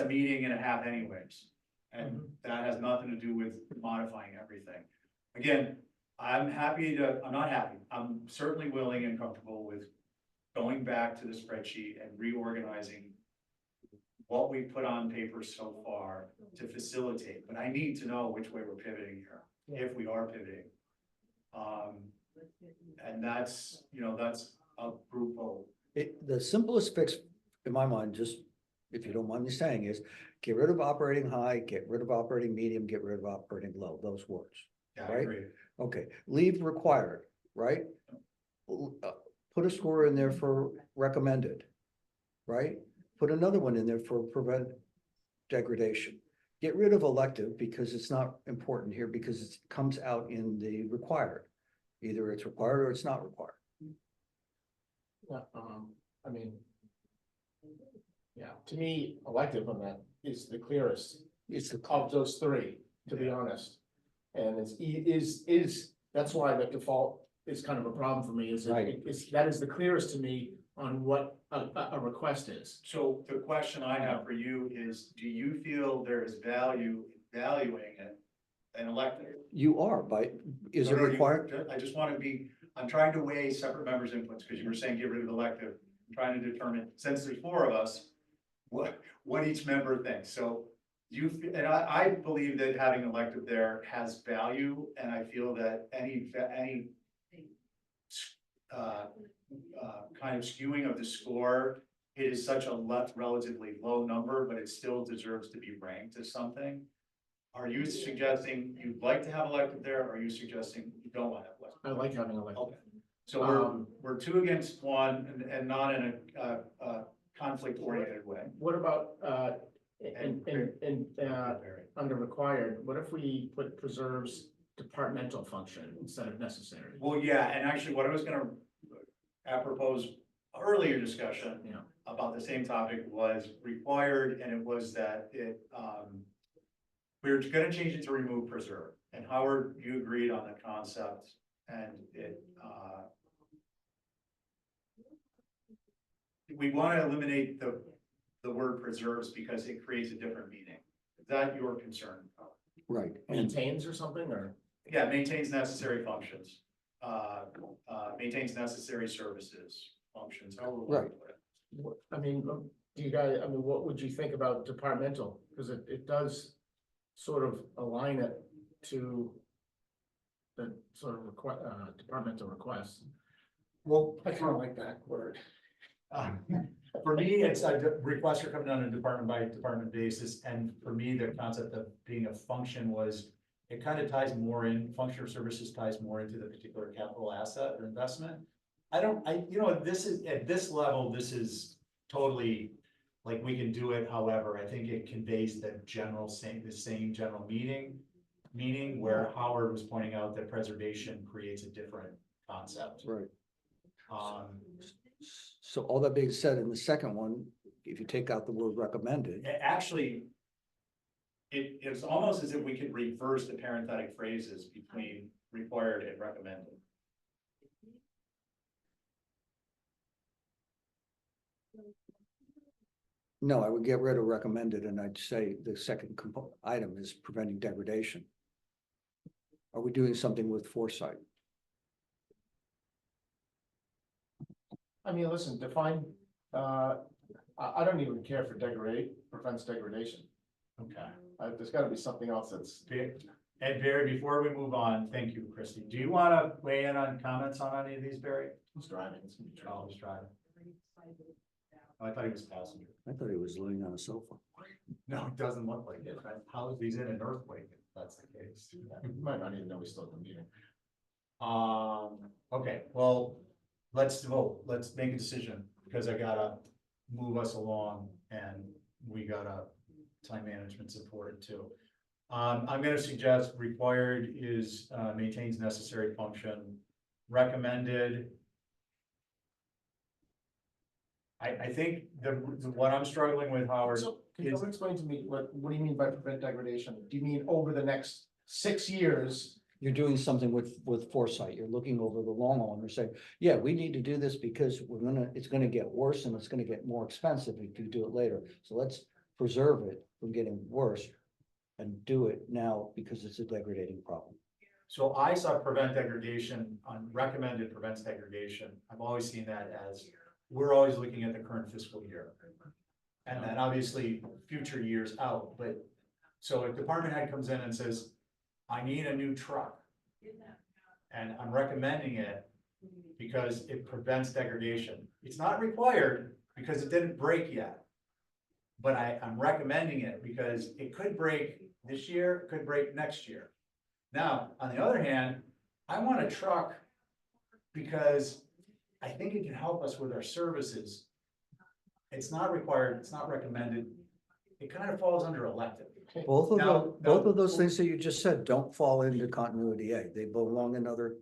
meeting and a half anyways. And that has nothing to do with modifying everything. Again, I'm not happy. I'm certainly willing and comfortable with going back to the spreadsheet and reorganizing what we put on paper so far to facilitate, but I need to know which way we're pivoting here, if we are pivoting. And that's a group vote. The simplest fix in my mind, just if you don't mind me saying, is get rid of operating high, get rid of operating medium, get rid of operating low, those words. Yeah, I Right. agree. Okay, leave required, right? Put a score in there for recommended, right? Put another one in there for prevent degradation. Get rid of elective because it's not important here because it comes out in the required. Either it's required or it's not required. Yeah, I mean. Yeah, to me, elective on that is the clearest It's the of those three, to be honest. And that's why the default is kind of a problem for me, is Right. that is the clearest to me on what a request is. So the question I have for you is, do you feel there is value in valuing it an elected? You are, by, is it No, no, required? I just want to I'm trying to weigh separate members' inputs, because you were saying get rid of elective. I'm trying to determine, since there's four of us, what each member thinks. So I believe that having elective there has value, and I feel that any kind of skewing of the score, it is such a relatively low number, but it still deserves to be ranked as something. Are you suggesting you'd like to have elective there, or are you suggesting you don't want to have elective? I like having elective. Okay. So we're two against one, and not in a conflict oriented way. What about, under required, what if we put preserves departmental function instead of necessary? Well, yeah, and actually what I was gonna propose earlier discussion Yeah. about the same topic was required, and it was that we were gonna change it to remove preserve. And Howard, you agreed on the concept, and we want to eliminate the word preserves because it creates a different meaning. Is that your concern? Right. And Maintains or something, or? Yeah, maintains necessary functions, maintains necessary services, functions, however we want to put it. I mean, do you guys, what would you think about departmental? Because it does sort of align it to the sort of departmental requests. Well, I kind of like that word. for me, it's requests are coming on a department by department basis, and for me, the concept of being a function was, it kind of ties more in, function or services ties more into the particular capital asset or investment. This is, at this level, this is totally, like, we can do it, however, I think it conveys the same general meaning where Howard was pointing out that preservation creates a different concept. right. So all that being said, in the second one, if you take out the word recommended, actually, it's almost as if we could reverse the parenthetic phrases between required and recommended. no, I would get rid of recommended and I'd say the second item is preventing degradation. Are we doing something with foresight? I mean, listen, define, I don't even care for prevents degradation. Okay. There's gotta be something else that's. And Barry, before we move on, thank you, Christie. Do you want to weigh in on comments on any of these, Barry? Who's driving? It's gonna be Oh, trouble. he's driving. Oh, I thought he was passenger. I thought he was laying on a sofa. No, it doesn't look like it. How, he's in an earthquake, if that's the case. You might not even know he's still at the meeting. Okay, well, let's vote. Let's make a decision, because I gotta move us along and we gotta time management support it too. I'm gonna suggest required is, maintains necessary function, recommended. I think what I'm struggling with, Howard, So, can you explain to me, what do you mean by prevent degradation? Do you mean over the next 6 years? You're doing something with foresight. You're looking over the long haul and you're saying, yeah, we need to do this because it's gonna get worse and it's gonna get more expensive if you do it later. So let's preserve it from getting worse and do it now because it's a degrading problem. so I saw prevent degradation on recommended prevents degradation. I've always seen that as, we're always looking at the current fiscal year. And then obviously future years out, but, so if department head comes in and says, I need a new truck. And I'm recommending it because it prevents degradation. It's not required because it didn't break yet. But I'm recommending it because it could break this year, it could break next year. Now, on the other hand, I want a truck because I think it can help us with our services. It's not required, it's not recommended. It kind of falls under elective. Both of Now- both of those things that you just said don't fall into continuity A. They belong in other,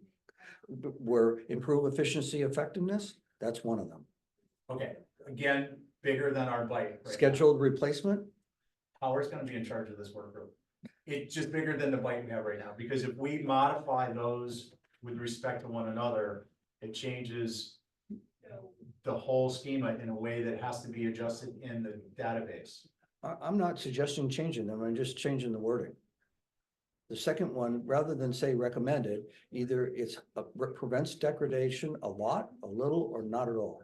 where improve efficiency, effectiveness, that's one of them. Okay, again, bigger than our bike. right now. Scheduled replacement, Howard's gonna be in charge of this work group. It's just bigger than the bite we have right now, because if we modify those with respect to one another, it changes the whole schema in a way that has to be adjusted in the database. I'm not suggesting changing them, I'm just changing the wording. The second one, rather than say recommended, either it's prevents degradation a lot, a little, or not at all.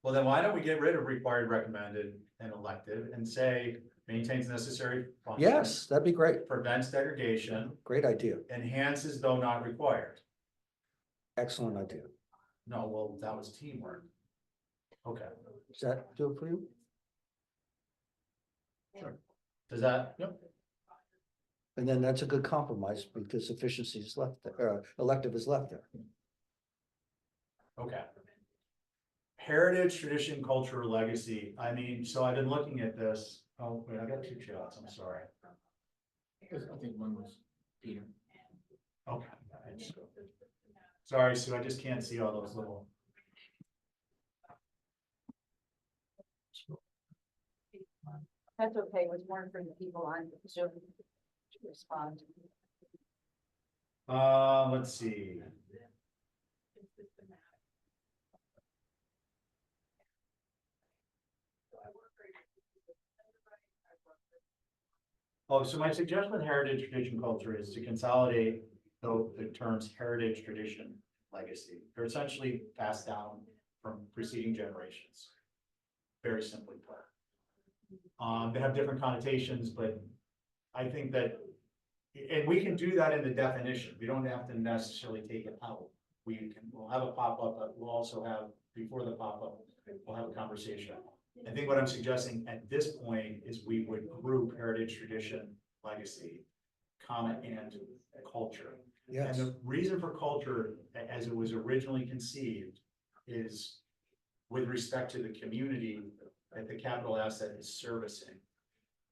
Well, then why don't we get rid of required, recommended, and elective, and say maintains necessary function? Yes, that'd be great. Prevents degradation, Great idea. enhances though not required. Excellent idea. No, well, that was teamwork. Okay, Does that do it for you? does that? Yep. And then that's a good compromise because efficiency is left there, elective is left there. Okay. Heritage, tradition, culture, legacy. I mean, so I've been looking at this. Oh, wait, I got two shots. I'm sorry. I think one was Peter. Okay. Sorry, Sue, I just can't see all those little. That's okay, was more for the people on Zoom to respond. Let's see. Oh, so my suggestion with heritage, tradition, culture is to consolidate the terms heritage, tradition, legacy. They're essentially passed down from preceding generations. Very simply put. They have different connotations, but I think that, and we can do that in the definition. We don't have to necessarily take it out. We'll have a pop-up, but we'll also have, before the pop-up, we'll have a conversation. I think what I'm suggesting at this point is we would group heritage, tradition, legacy, comment, and culture. Yes, And the reason for culture, as it was originally conceived, is with respect to the community that the capital asset is servicing.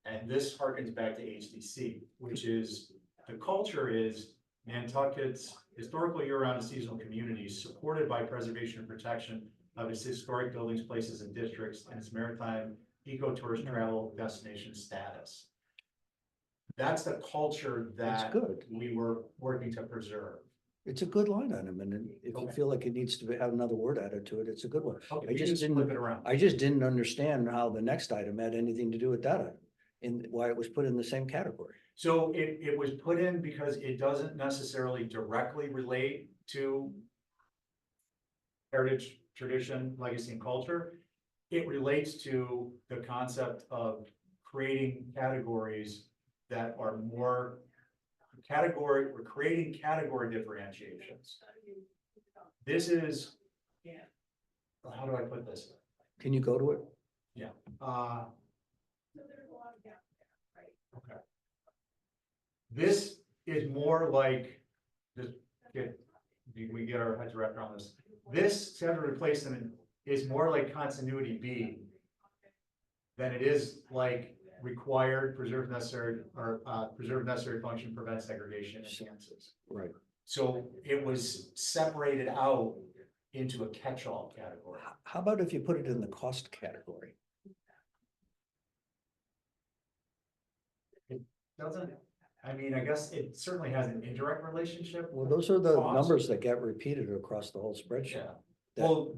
And this harkens back to HDC, which is, the culture is Nantucket's historical year-round and seasonal communities supported by preservation and protection of its historic buildings, places, and districts, and its maritime eco-tourist travel destination status. That's the culture that's that good. we were working to preserve. It's a good line item, and if you Okay. feel like it needs to have another word added to it, it's a good one. Okay, I we just flip didn't, it around. I just didn't understand how the next item had anything to do with that item. And why it was put in the same category. So it was put in because it doesn't necessarily directly relate to heritage, tradition, legacy, and culture. It relates to the concept of creating categories that are more we're creating category differentiations. This is, how do I put this? Can you go to it? Uh, okay. This is more like, just we get our heads wrapped around this. This schedule replacement is more like continuity B than it is like required, preserve necessary, or preserve necessary function, prevent segregation, enhances. Right. So it was separated out into a catch-all category. How about if you put it in the cost category? Doesn't, I mean, I guess it certainly has an indirect relationship. Well, those are the Cost. numbers that get repeated across the whole spreadsheet. Yeah, that- well,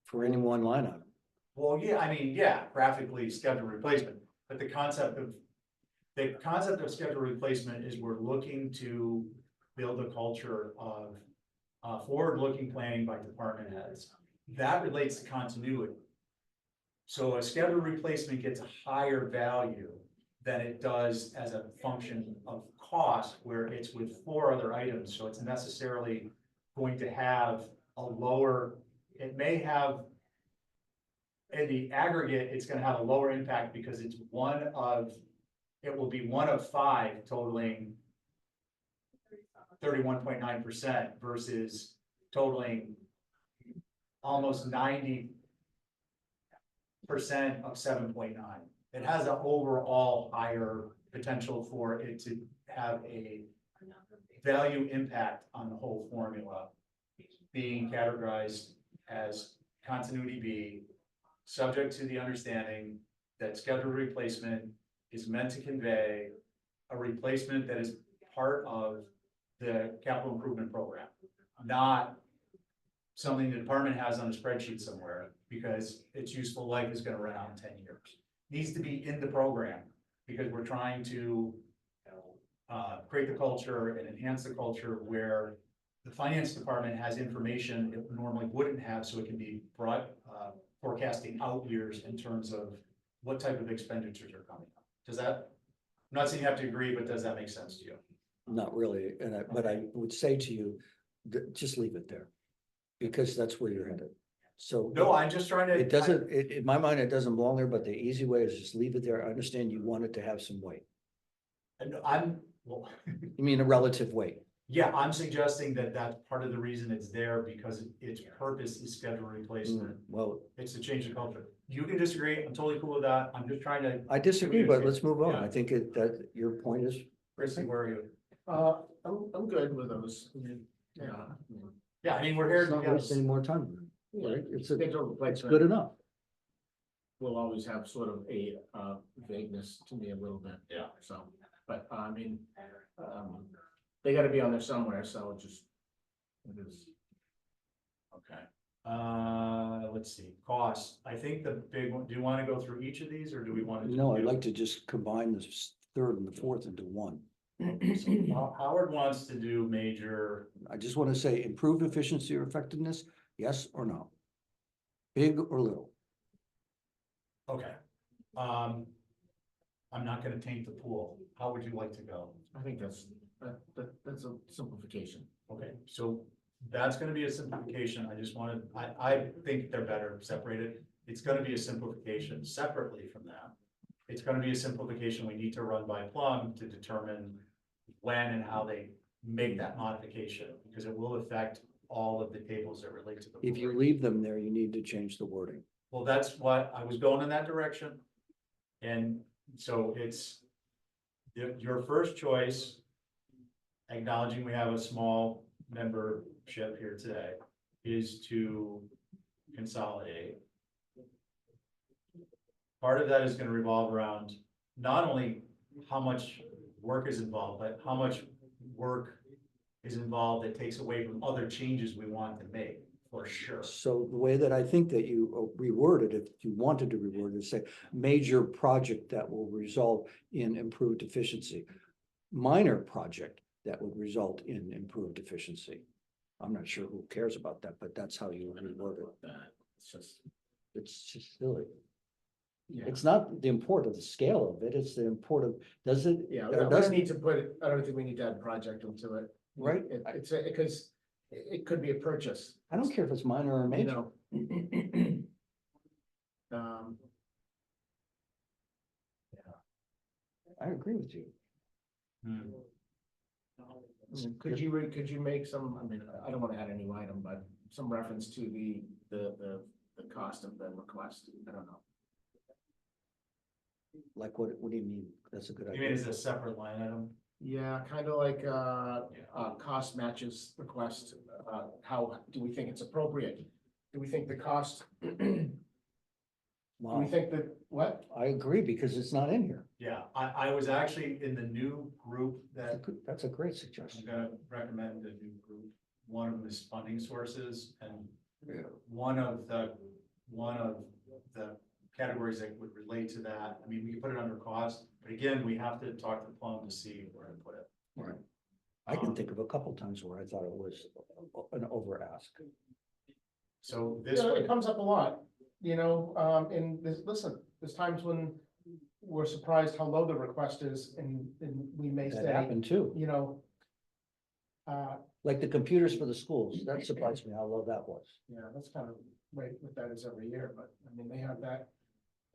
For any one line item. well, yeah, I mean, yeah, graphically schedule replacement, but the concept of schedule replacement is we're looking to build a culture of forward-looking planning by department heads. That relates to continuity. So a schedule replacement gets a higher value than it does as a function of cost, where it's with 4 other items, so it's necessarily going to have a lower, it may have, in the aggregate, it's gonna have a lower impact because it's it will be one of 5 totaling 31.9% versus totaling almost 90% of 7.9. It has an overall higher potential for it to have a value impact on the whole formula, being categorized as continuity B, subject to the understanding that schedule replacement is meant to convey a replacement that is part of the capital improvement program, not something the department has on a spreadsheet somewhere because its useful life is gonna run out in 10 years. Needs to be in the program because we're trying to create the culture and enhance the culture where the finance department has information it normally wouldn't have, so it can be brought forecasting out years in terms of what type of expenditures are coming up. Does that, I'm not saying you have to agree, but does that make sense to you? Not really, but I would say to you, just leave it there. Because that's where you're headed. So. No, I'm just trying to. It doesn't, in my mind, it doesn't belong there, but the easy way is just leave it there. I understand you want it to have some weight. Well, You mean a relative weight? yeah, I'm suggesting that that's part of the reason it's there because its purpose is schedule replacement. Well, It's to change the culture. You can disagree. I'm totally cool with that. I'm just trying to. I disagree, but let's move on. Yeah. I think that your point is, Chrissy, where are you? I'm good with those. I mean, yeah. Yeah, I mean, we're here. it's not wasting more time. Right? It's Schedule replacement good enough. will always have sort of a vagueness to me a little bit. Yeah. So, but I mean, they gotta be on there somewhere, so it just. It is. Okay. Let's see, costs. I think the big one, do you want to go through each of these or do we want to? No, I'd like to just combine the third and the fourth into one. Howard wants to do major, I just want to say improve efficiency or effectiveness, yes or no? Big or little? okay. I'm not gonna taint the pool. How would you like to go? I think that's a simplification. Okay, so that's gonna be a simplification. I just wanted, I think they're better separated. It's gonna be a simplification separately from that. It's gonna be a simplification we need to run by Plum to determine when and how they make that modification, because it will affect all of the tables that relate to the. If you board. leave them there, you need to change the wording. Well, that's what I was going in that direction. And so it's your first choice, acknowledging we have a small membership here today, is to consolidate. Part of that is going to revolve around not only how much work is involved, but how much work is involved that takes away from other changes we want to make, for sure. So the way that I think that you reword it, if you wanted to reword it, say major project that will result in improved efficiency. Minor project that would result in improved efficiency. I'm not sure who cares about that, but that's how you reword it. That, it's just, It's just silly. yeah. It's not the import of the scale of it, it's the import of, does it? Yeah, or we don't does- need to put it, I don't think we need to add project into it. Right. It's, because it could be a purchase, I don't care if it's minor or you major. know. Um, I agree with you. Hmm. could you make some, I mean, I don't wanna add a new item, but some reference to the cost of the request, I don't know. Like, what do you mean? That's a good You mean idea. as a separate line item? Yeah, kind of like, cost matches request, how, do we think it's appropriate? Do we think the cost, do Wow, we think that, what? I agree, because it's not in here. Yeah, I was actually in the new group that That's a great I'm suggestion. gonna recommend a new group. One of them is funding sources, and Yeah. one of the categories that would relate to that, I mean, we can put it under cost, but again, we have to talk to Plum to see where to put it. Right. I can think of a couple times where I thought it was an over ask. So this Yeah, it would, comes up a lot, you know, and listen, there's times when we're surprised how low the request is, and we may That say, happened too. you know. Like the computers for the schools, that surprised me how low that was. Yeah, that's kind of right what that is every year, but I mean, they have that,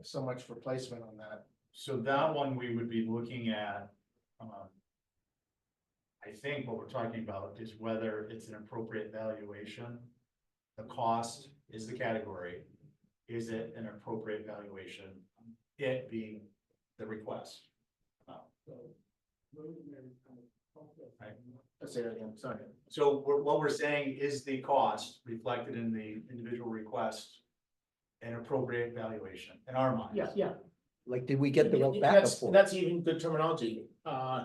so much for placement on that. so that one we would be looking at, I think what we're talking about is whether it's an appropriate valuation. The cost is the category. Is it an appropriate valuation? It being the request. Right. Let's say that again, sorry. So what we're saying is the cost reflected in the individual request an appropriate valuation in our minds. Yeah. Like, did we get the backup That's, for? that's even good terminology,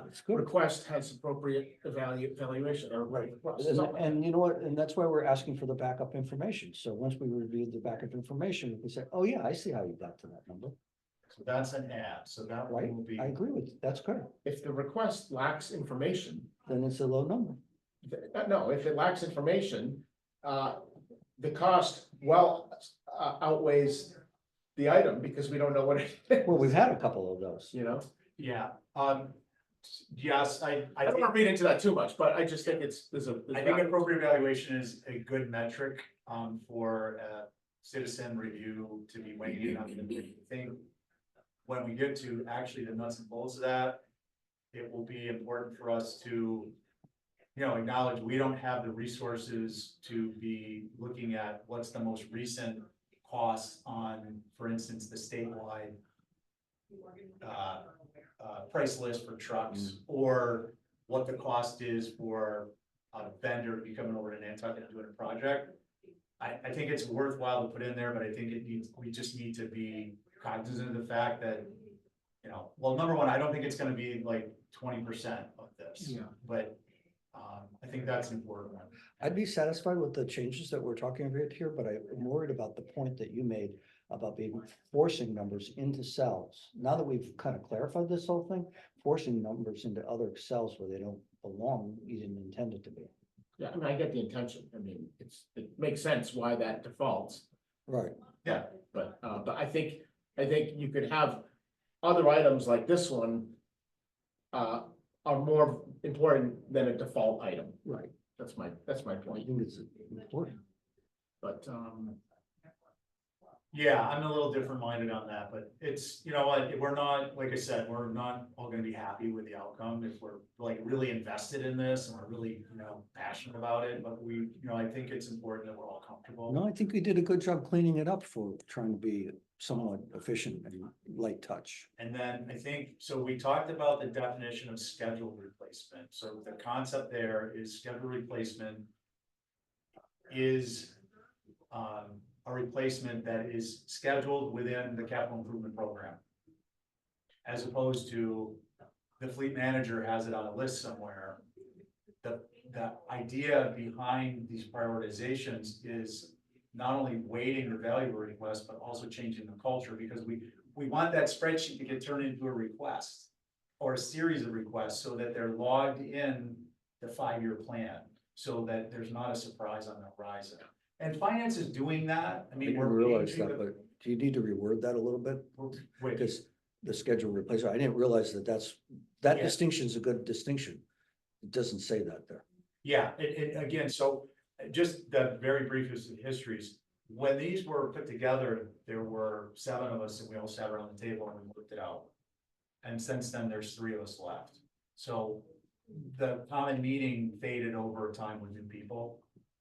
It's good. request has appropriate evaluation or Right. request, And, something like and you know what, and that's why we're asking for the backup information. So once we reviewed the backup information, we can say, oh yeah, I see how you got to that number. So that's an add, so that Right, one will be. I agree with you. That's good. that. If the request lacks information, Then it's a low number. no, if it lacks information, the cost well outweighs the item because we don't know what it is. Well, we've had a couple of those. You know, Yeah, yes, I I don't think, wanna read into that too much, but I just think there's I think appropriate valuation is a good metric, for a citizen review to be weighing in on. I think when we get to actually the nuts and bolts of that, it will be important for us to, acknowledge we don't have the resources to be looking at what's the most recent costs on, for instance, the statewide price list for trucks, or what the cost is for a vendor to be coming over to Nantucket and doing a project. I think it's worthwhile to put in there, but I think we just need to be cognizant of the fact that, well, number one, I don't think it's gonna be like 20% of this. Yeah. But, I think that's important. I'd be satisfied with the changes that we're talking about here, but I'm worried about the point that you made about being forcing numbers into cells. Now that we've kind of clarified this whole thing, forcing numbers into other cells where they don't belong, you didn't intend it to be. Yeah, I mean, I get the intention. I mean, it makes sense why that defaults, Right. Yeah, but I think you could have other items like this one are more important than a default item. Right. That's my I point, think it's important. but, yeah, I'm a little different minded on that, but it's, what, we're not, like I said, we're not all gonna be happy with the outcome if we're like really invested in this and we're really, passionate about it, but we, I think it's important that we're all comfortable. No, I think we did a good job cleaning it up for trying to be somewhat efficient and light touch. And then I think, so we talked about the definition of scheduled replacement. So the concept there is scheduled replacement is a replacement that is scheduled within the capital improvement program. As opposed to the fleet manager has it on a list somewhere. The idea behind these prioritizations is not only weighting the value of a request, but also changing the culture, because we want that spreadsheet to get turned into a request or a series of requests so that they're logged in the 5-year plan. so that there's not a surprise on the horizon. And finance is doing that. I I mean, didn't we're realize engaging that, with- but do you need to reword that a little bit? Which, Because the schedule replacement, I didn't realize that Yeah. distinction is a good distinction. It doesn't say that there. yeah, again, so just the very briefest of histories. When these were put together, there were 7 of us and we all sat around the table and we worked it out. And since then, there's 3 of us left. So the common meeting faded over time with new people.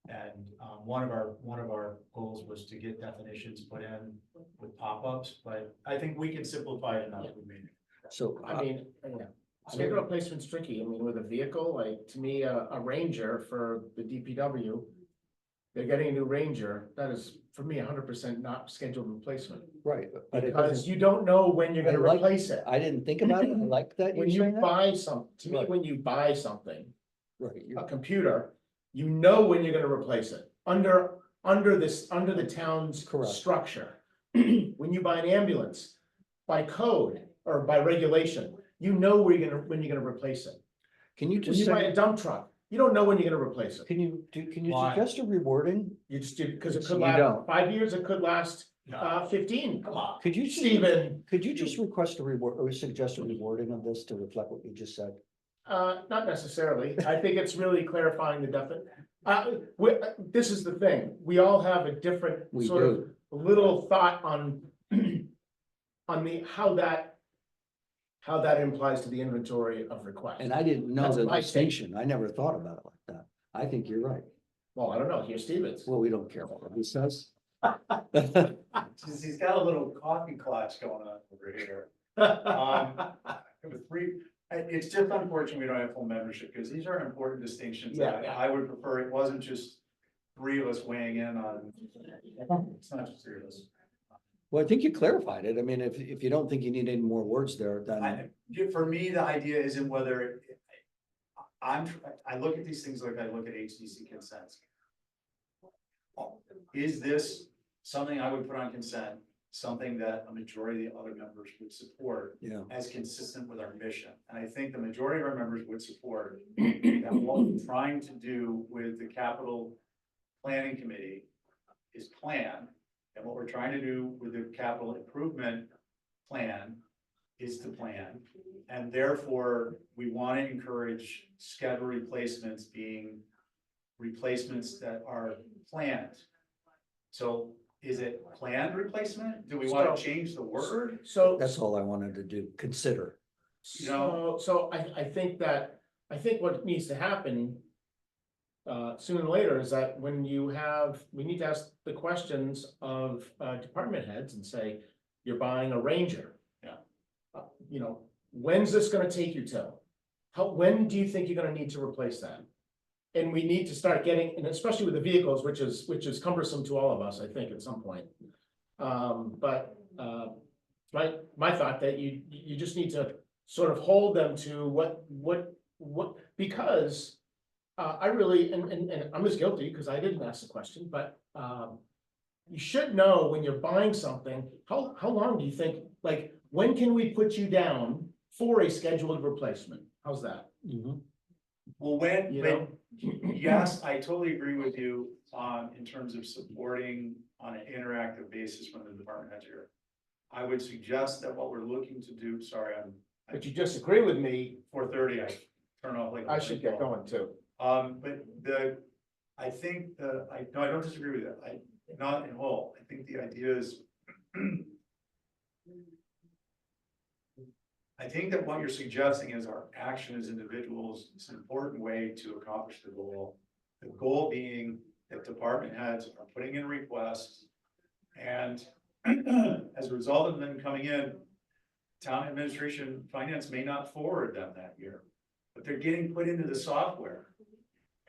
And one of our goals was to get definitions put in with pop-ups, but I think we can simplify it enough. We made it. So, I mean, yeah. Schedule replacement's tricky. I mean, with a vehicle, like, to me, a Ranger for the DPW, they're getting a new Ranger, that is, for me, 100% not scheduled replacement. right, but it Because doesn't, you don't know when you're gonna I like- replace it. I didn't think about it. I like that you're When you saying that. buy to me, Right. when you buy something, Right, a computer, you know when you're gonna replace it, under the town's Correct. structure. When you buy an ambulance, by code or by regulation, you know when you're gonna replace it. can you When just you buy say, a dump truck, you don't know when you're gonna replace it. can you Why? suggest a rewording? You just do, because it could You last don't. 5 years, it could last No, 15. come on. Could you, just- Stephen, could you just request a reword, or suggest a rewording of this to reflect what you just said? not necessarily. I think it's really clarifying the this is the thing, we all have a different We sort of do. little thought on how that implies to the inventory of requests. And I didn't know That's the my take. distinction. I never thought about it like that. I think you're right. Well, I don't know, here's Stevens. Well, we don't care about what he says. He's got a little coffee clutch going on over here. With 3, it's just unfortunate we don't have full membership, because these are important distinctions that Yeah. I would prefer. It wasn't just 3 of us weighing in on. It's not just 3 of us. Well, I think you clarified it. I mean, if you don't think you need any more words there, then For me, the idea isn't whether I look at these things like I look at HDC consents. Is this something I would put on consent, something that a majority of the other members would support yeah, as consistent with our mission? And I think the majority of our members would support that what we're trying to do with the capital planning committee is plan. And what we're trying to do with the capital improvement plan is to plan. And therefore, we want to encourage schedule replacements being replacements that are planned. So is it planned replacement? Do we want to change the word? So, that's all I wanted to do, consider. so I think what needs to happen sooner than later is that we need to ask the questions of department heads and say, you're buying a Ranger. Yeah. When's this gonna take you till? When do you think you're gonna need to replace that? And we need to start getting, and especially with the vehicles, which is cumbersome to all of us, I think, at some point. But my thought that you just need to sort of hold them to what, because I really, and I'm as guilty, because I didn't ask the question, but you should know when you're buying something, how long do you think, like, when can we put you down for a scheduled replacement? How's that? Well, You know? yes, I totally agree with you in terms of supporting on an interactive basis when the department heads are. I would suggest that what we're looking to do, sorry, But you disagree with me, 4:30, I turn off like. I should get going too. But I think I don't disagree with that. Not in whole. I think the idea is. I think that what you're suggesting is our action as individuals is an important way to accomplish the goal. The goal being that department heads are putting in requests, and as a result of them coming in, town administration, finance may not forward them that year, but they're getting put into the software.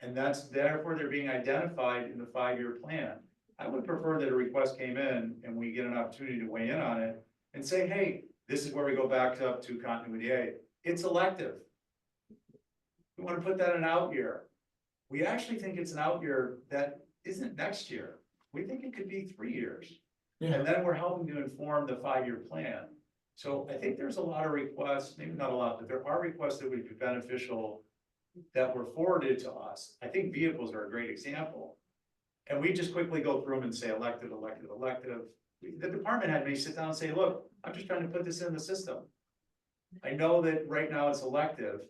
And that's therefore they're being identified in the 5-year plan. I would prefer that a request came in and we get an opportunity to weigh in on it and say, hey, this is where we go back up to continuity A. It's elective. We want to put that in an out year. We actually think it's an out year that isn't next year. We think it could be 3 years. And then we're helping to inform the 5-year plan. So I think there's a lot of requests, maybe not a lot, but there are requests that would be beneficial that were forwarded to us, I think vehicles are a great example. And we just quickly go through them and say elective, elective, elective. The department head may sit down and say, look, I'm just trying to put this in the system. I know that right now it's elective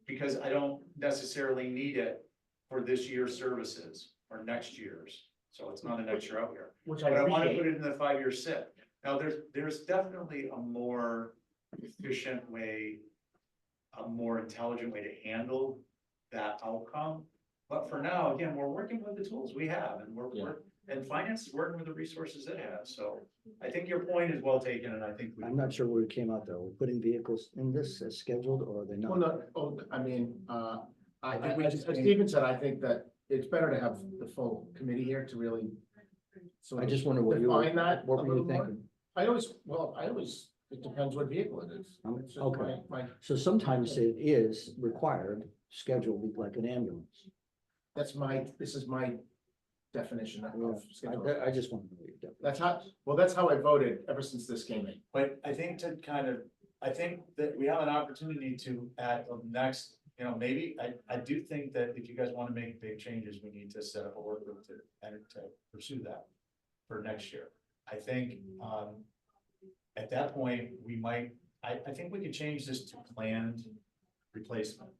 because I don't necessarily need it for this year's services or next year's. So it's not an extra out here. Which But I want to appreciate. put it in the 5-year SIP. Now, there's definitely a more efficient way, a more intelligent way to handle that outcome. But for now, again, we're working with the tools we have and and finance is working with the resources it has. So I think your point is well taken and I think we. I'm not sure where it came out though. We're putting vehicles in this as scheduled or are they Well, not? no, oh, I mean, I think we as just- Stephen said, I think that it's better to have the full committee here to really. sort I of just wonder what you, define that what a were you little more. thinking? It depends what vehicle it is. It's just Okay. my, So sometimes it is required, scheduled like an ambulance. this is my definition of Yeah, schedule. I just want to know your definition. That's how I voted ever since this came in. But I think I think that we have an opportunity to at the next, maybe, I do think that if you guys want to make big changes, we need to set up a work group to pursue that for next year. I think, at that point, I think we could change this to planned replacement.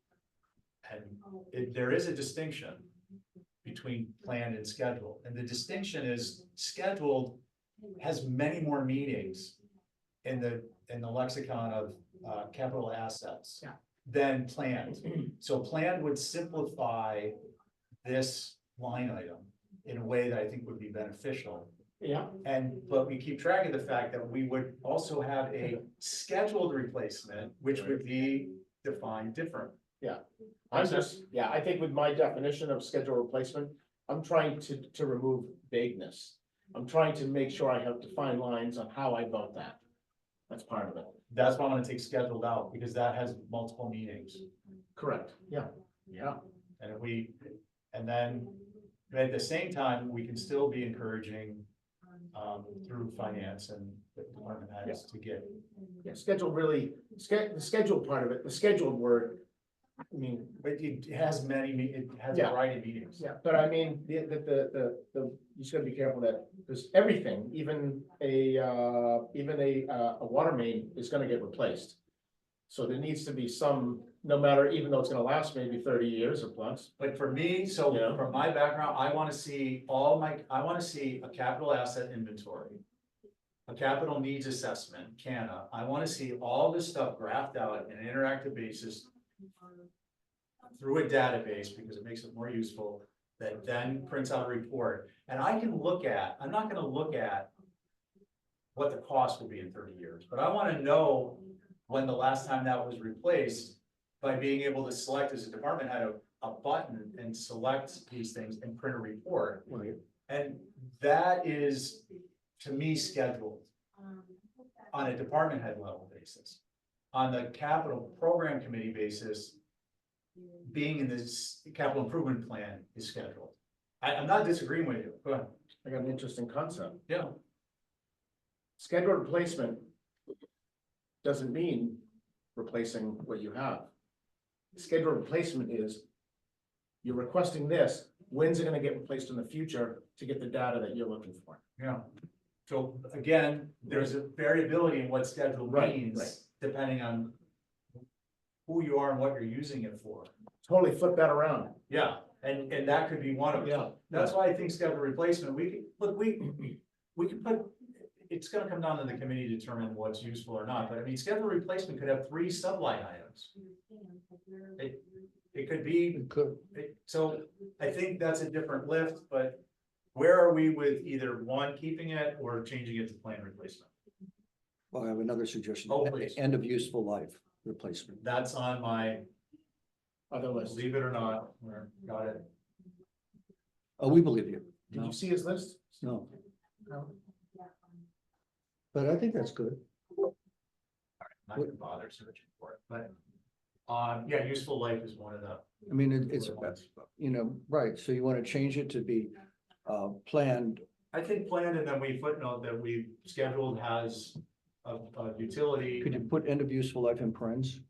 And there is a distinction between planned and scheduled, and the distinction is scheduled has many more meetings in the lexicon of capital assets. Yeah. Than planned. So planned would simplify this line item in a way that I think would be beneficial. Yeah. But we keep track of the fact that we would also have a scheduled replacement, which would be defined different. I think with my definition of schedule replacement, I'm trying to remove vagueness. I'm trying to make sure I have defined lines on how I vote that. That's part of it. That's why I want to take scheduled out, because that has multiple meetings. Correct. Yeah. And then at the same time, we can still be encouraging through finance and the department heads to get. Yeah, schedule really, the scheduled part of it, the scheduled word, I mean, But it has it has a Yeah. variety of meetings. yeah, but I mean, you just gotta be careful that, because everything, even a water main is gonna get replaced. So there needs to be some, no matter, even though it's gonna last maybe 30 years or plus. But for me, so Yeah. from my background, I want to see I want to see a capital asset inventory. A capital needs assessment, CANA. I want to see all this stuff graphed out in an interactive basis. Through a database, because it makes it more useful, that then prints out a report. And I can I'm not gonna look at what the cost will be in 30 years, but I want to know when the last time that was replaced by being able to select as a department head a button and select these things and print a report. Right. And that is, to me, scheduled on a department head level basis. On the capital program committee basis, being in this capital improvement plan is scheduled. I'm not disagreeing with you. Go ahead. I got an interesting concept. Yeah. Scheduled replacement doesn't mean replacing what you have. Scheduled replacement is you're requesting this, when's it gonna get replaced in the future to get the data that you're looking for? Yeah. So again, there's a variability in what schedule Right, means, right. depending on who you are and what you're using it for. Totally flip that around. Yeah, and that could be one of them. Yeah. That's why I think schedule replacement, we could put, it's gonna come down to the committee to determine what's useful or not, but I mean, schedule replacement could have 3 subline items. It could be, It could. so I think that's a different lift, but where are we with either one, keeping it or changing it to plan replacement? Well, I have another suggestion. Oh, please. End of useful life replacement. That's on my, Other list. believe it or not, got it. Oh, we believe you. Did you see his list? No, No. but I think that's good. I'm not gonna bother searching for it, but, yeah, useful life is one of the. I mean, it's, right, so you want to change it to be planned. I think planned, and then we footnote that we scheduled has a utility. Could you put end of useful life in parentheses?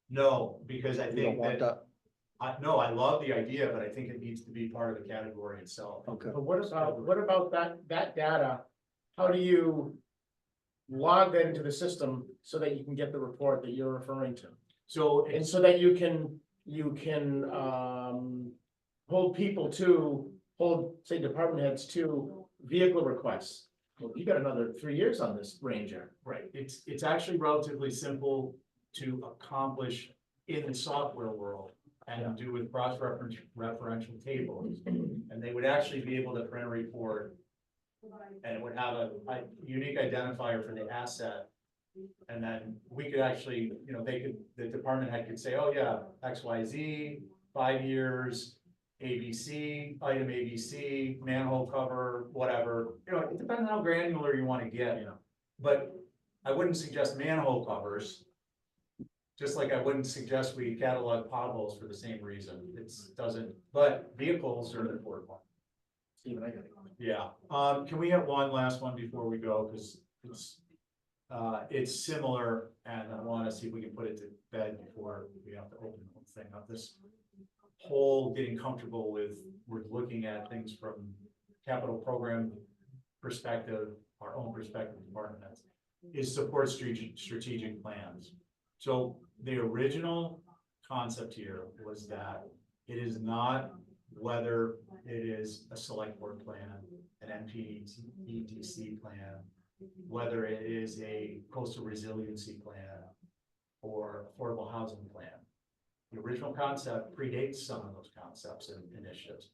No, because I You don't think want that, No, I love the idea, but I think it needs to be part of the category itself. Okay. But what about that data? How do you log that into the system so that you can get the report that you're referring to? So And it's, so that you can, hold, say, department heads to vehicle requests. Well, you got another 3 years on this Ranger. right, it's actually relatively simple to accomplish in the software world and do with cross-referential tables. And they would actually be able to print a report. And it would have a unique identifier for the asset. And then we could actually, the department head could say, oh yeah, XYZ, 5 years, ABC, item ABC, manhole cover, whatever. It depends on how granular you want to get, But I wouldn't suggest manhole covers. Just like I wouldn't suggest we catalog potholes for the same reason. But vehicles are an important one. Steven, I got it. Yeah, can we have one last one before we go, because it's similar, and I wanna see if we can put it to bed before we have to open the whole thing up. This whole getting comfortable with, we're looking at things from capital program perspective, our own perspective, department heads, is support strategic plans. So the original concept here was that it is not whether it is a select board plan, an NPDC plan, whether it is a coastal resiliency plan or affordable housing plan. The original concept predates some of those concepts and initiatives.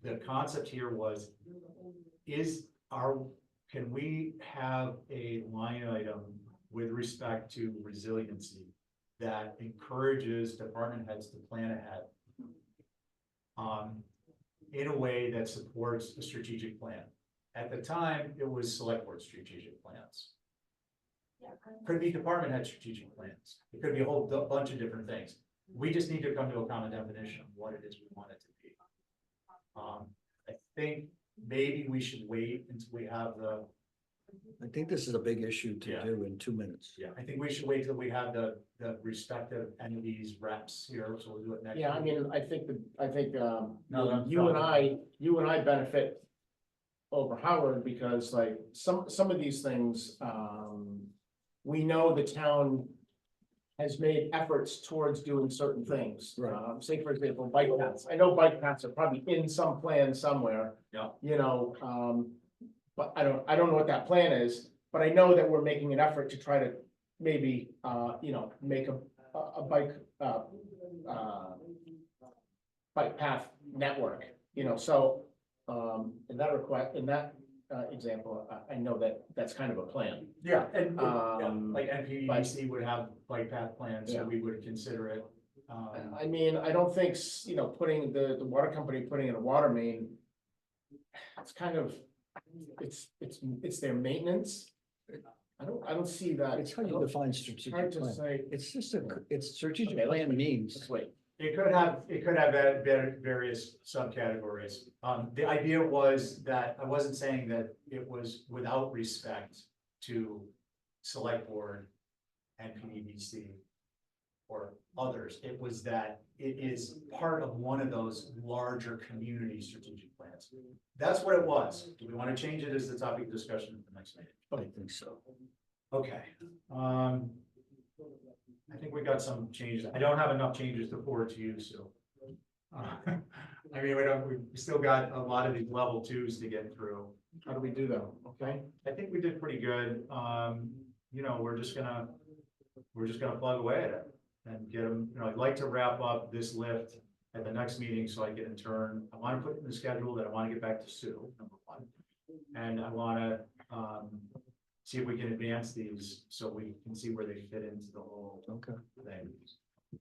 The concept here was, can we have a line item with respect to resiliency that encourages department heads to plan ahead? In a way that supports a strategic plan. At the time, it was select board strategic plans. Could be department head strategic plans. It could be a whole bunch of different things. We just need to come to a common definition of what it is we want it to be. I think maybe we should wait until we have I think this is a big issue to Yeah. do in 2 minutes. I think we should wait till we have the respective entities reps here, so we'll do it next. Yeah, I week. mean, I think, No, that's you and fine. you and I benefit over Howard because like some of these things, we know the town has made efforts towards doing certain things. Right. Say for example, bike paths. I know bike paths are probably in some plan somewhere. Yeah. But I don't know what that plan is, but I know that we're making an effort to try to maybe, make a bike, bike path network, so, in that example, I know that that's kind of a plan. Yeah, and Like NPDC would have bike path plans, so Yeah. we would consider it. I mean, I don't think, putting the water company putting in a water main, it's kind of, it's their maintenance. I don't see that. It's how you define strategic Hard to plan. say. It's just it's strategic Okay, let's plan means. Let's wait. It could have various subcategories. The idea was that, I wasn't saying that it was without respect to select board and PDBC or others. It was that it is part of one of those larger community strategic plans. That's what it was. Do we want to change it as the topic of discussion at the next meeting? I think so. Okay, I think we got some changes. I don't have enough changes to forward to you, so. I mean, we still got a lot of these level 2s to get through. How do we do that? Okay. I think we did pretty good. We're just gonna plug away at it and get them, I'd like to wrap up this lift at the next meeting so I can in turn, I want to put in the schedule that I want to get back to Sue, number one. And I want to, see if we can advance these so we can see where they fit into the whole Okay. thing.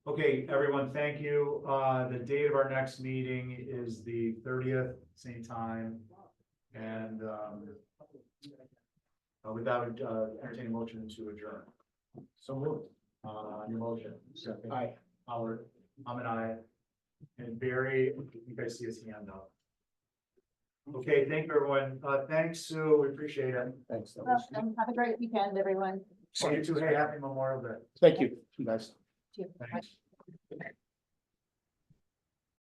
Okay, everyone, thank you. The date of our next meeting is the 30th, same time. And with that, entertain a motion to adjourn. So moved. Your motion. Second. Aye. Howard, I'm an aye. And Barry, you guys see his hand up. Okay, thank you, everyone. Thanks, Sue. We appreciate it. Thanks. That was- Welcome. Have a great weekend, everyone. You too. Hey, happy Memorial Day. Thank you, you guys. Too. Thanks.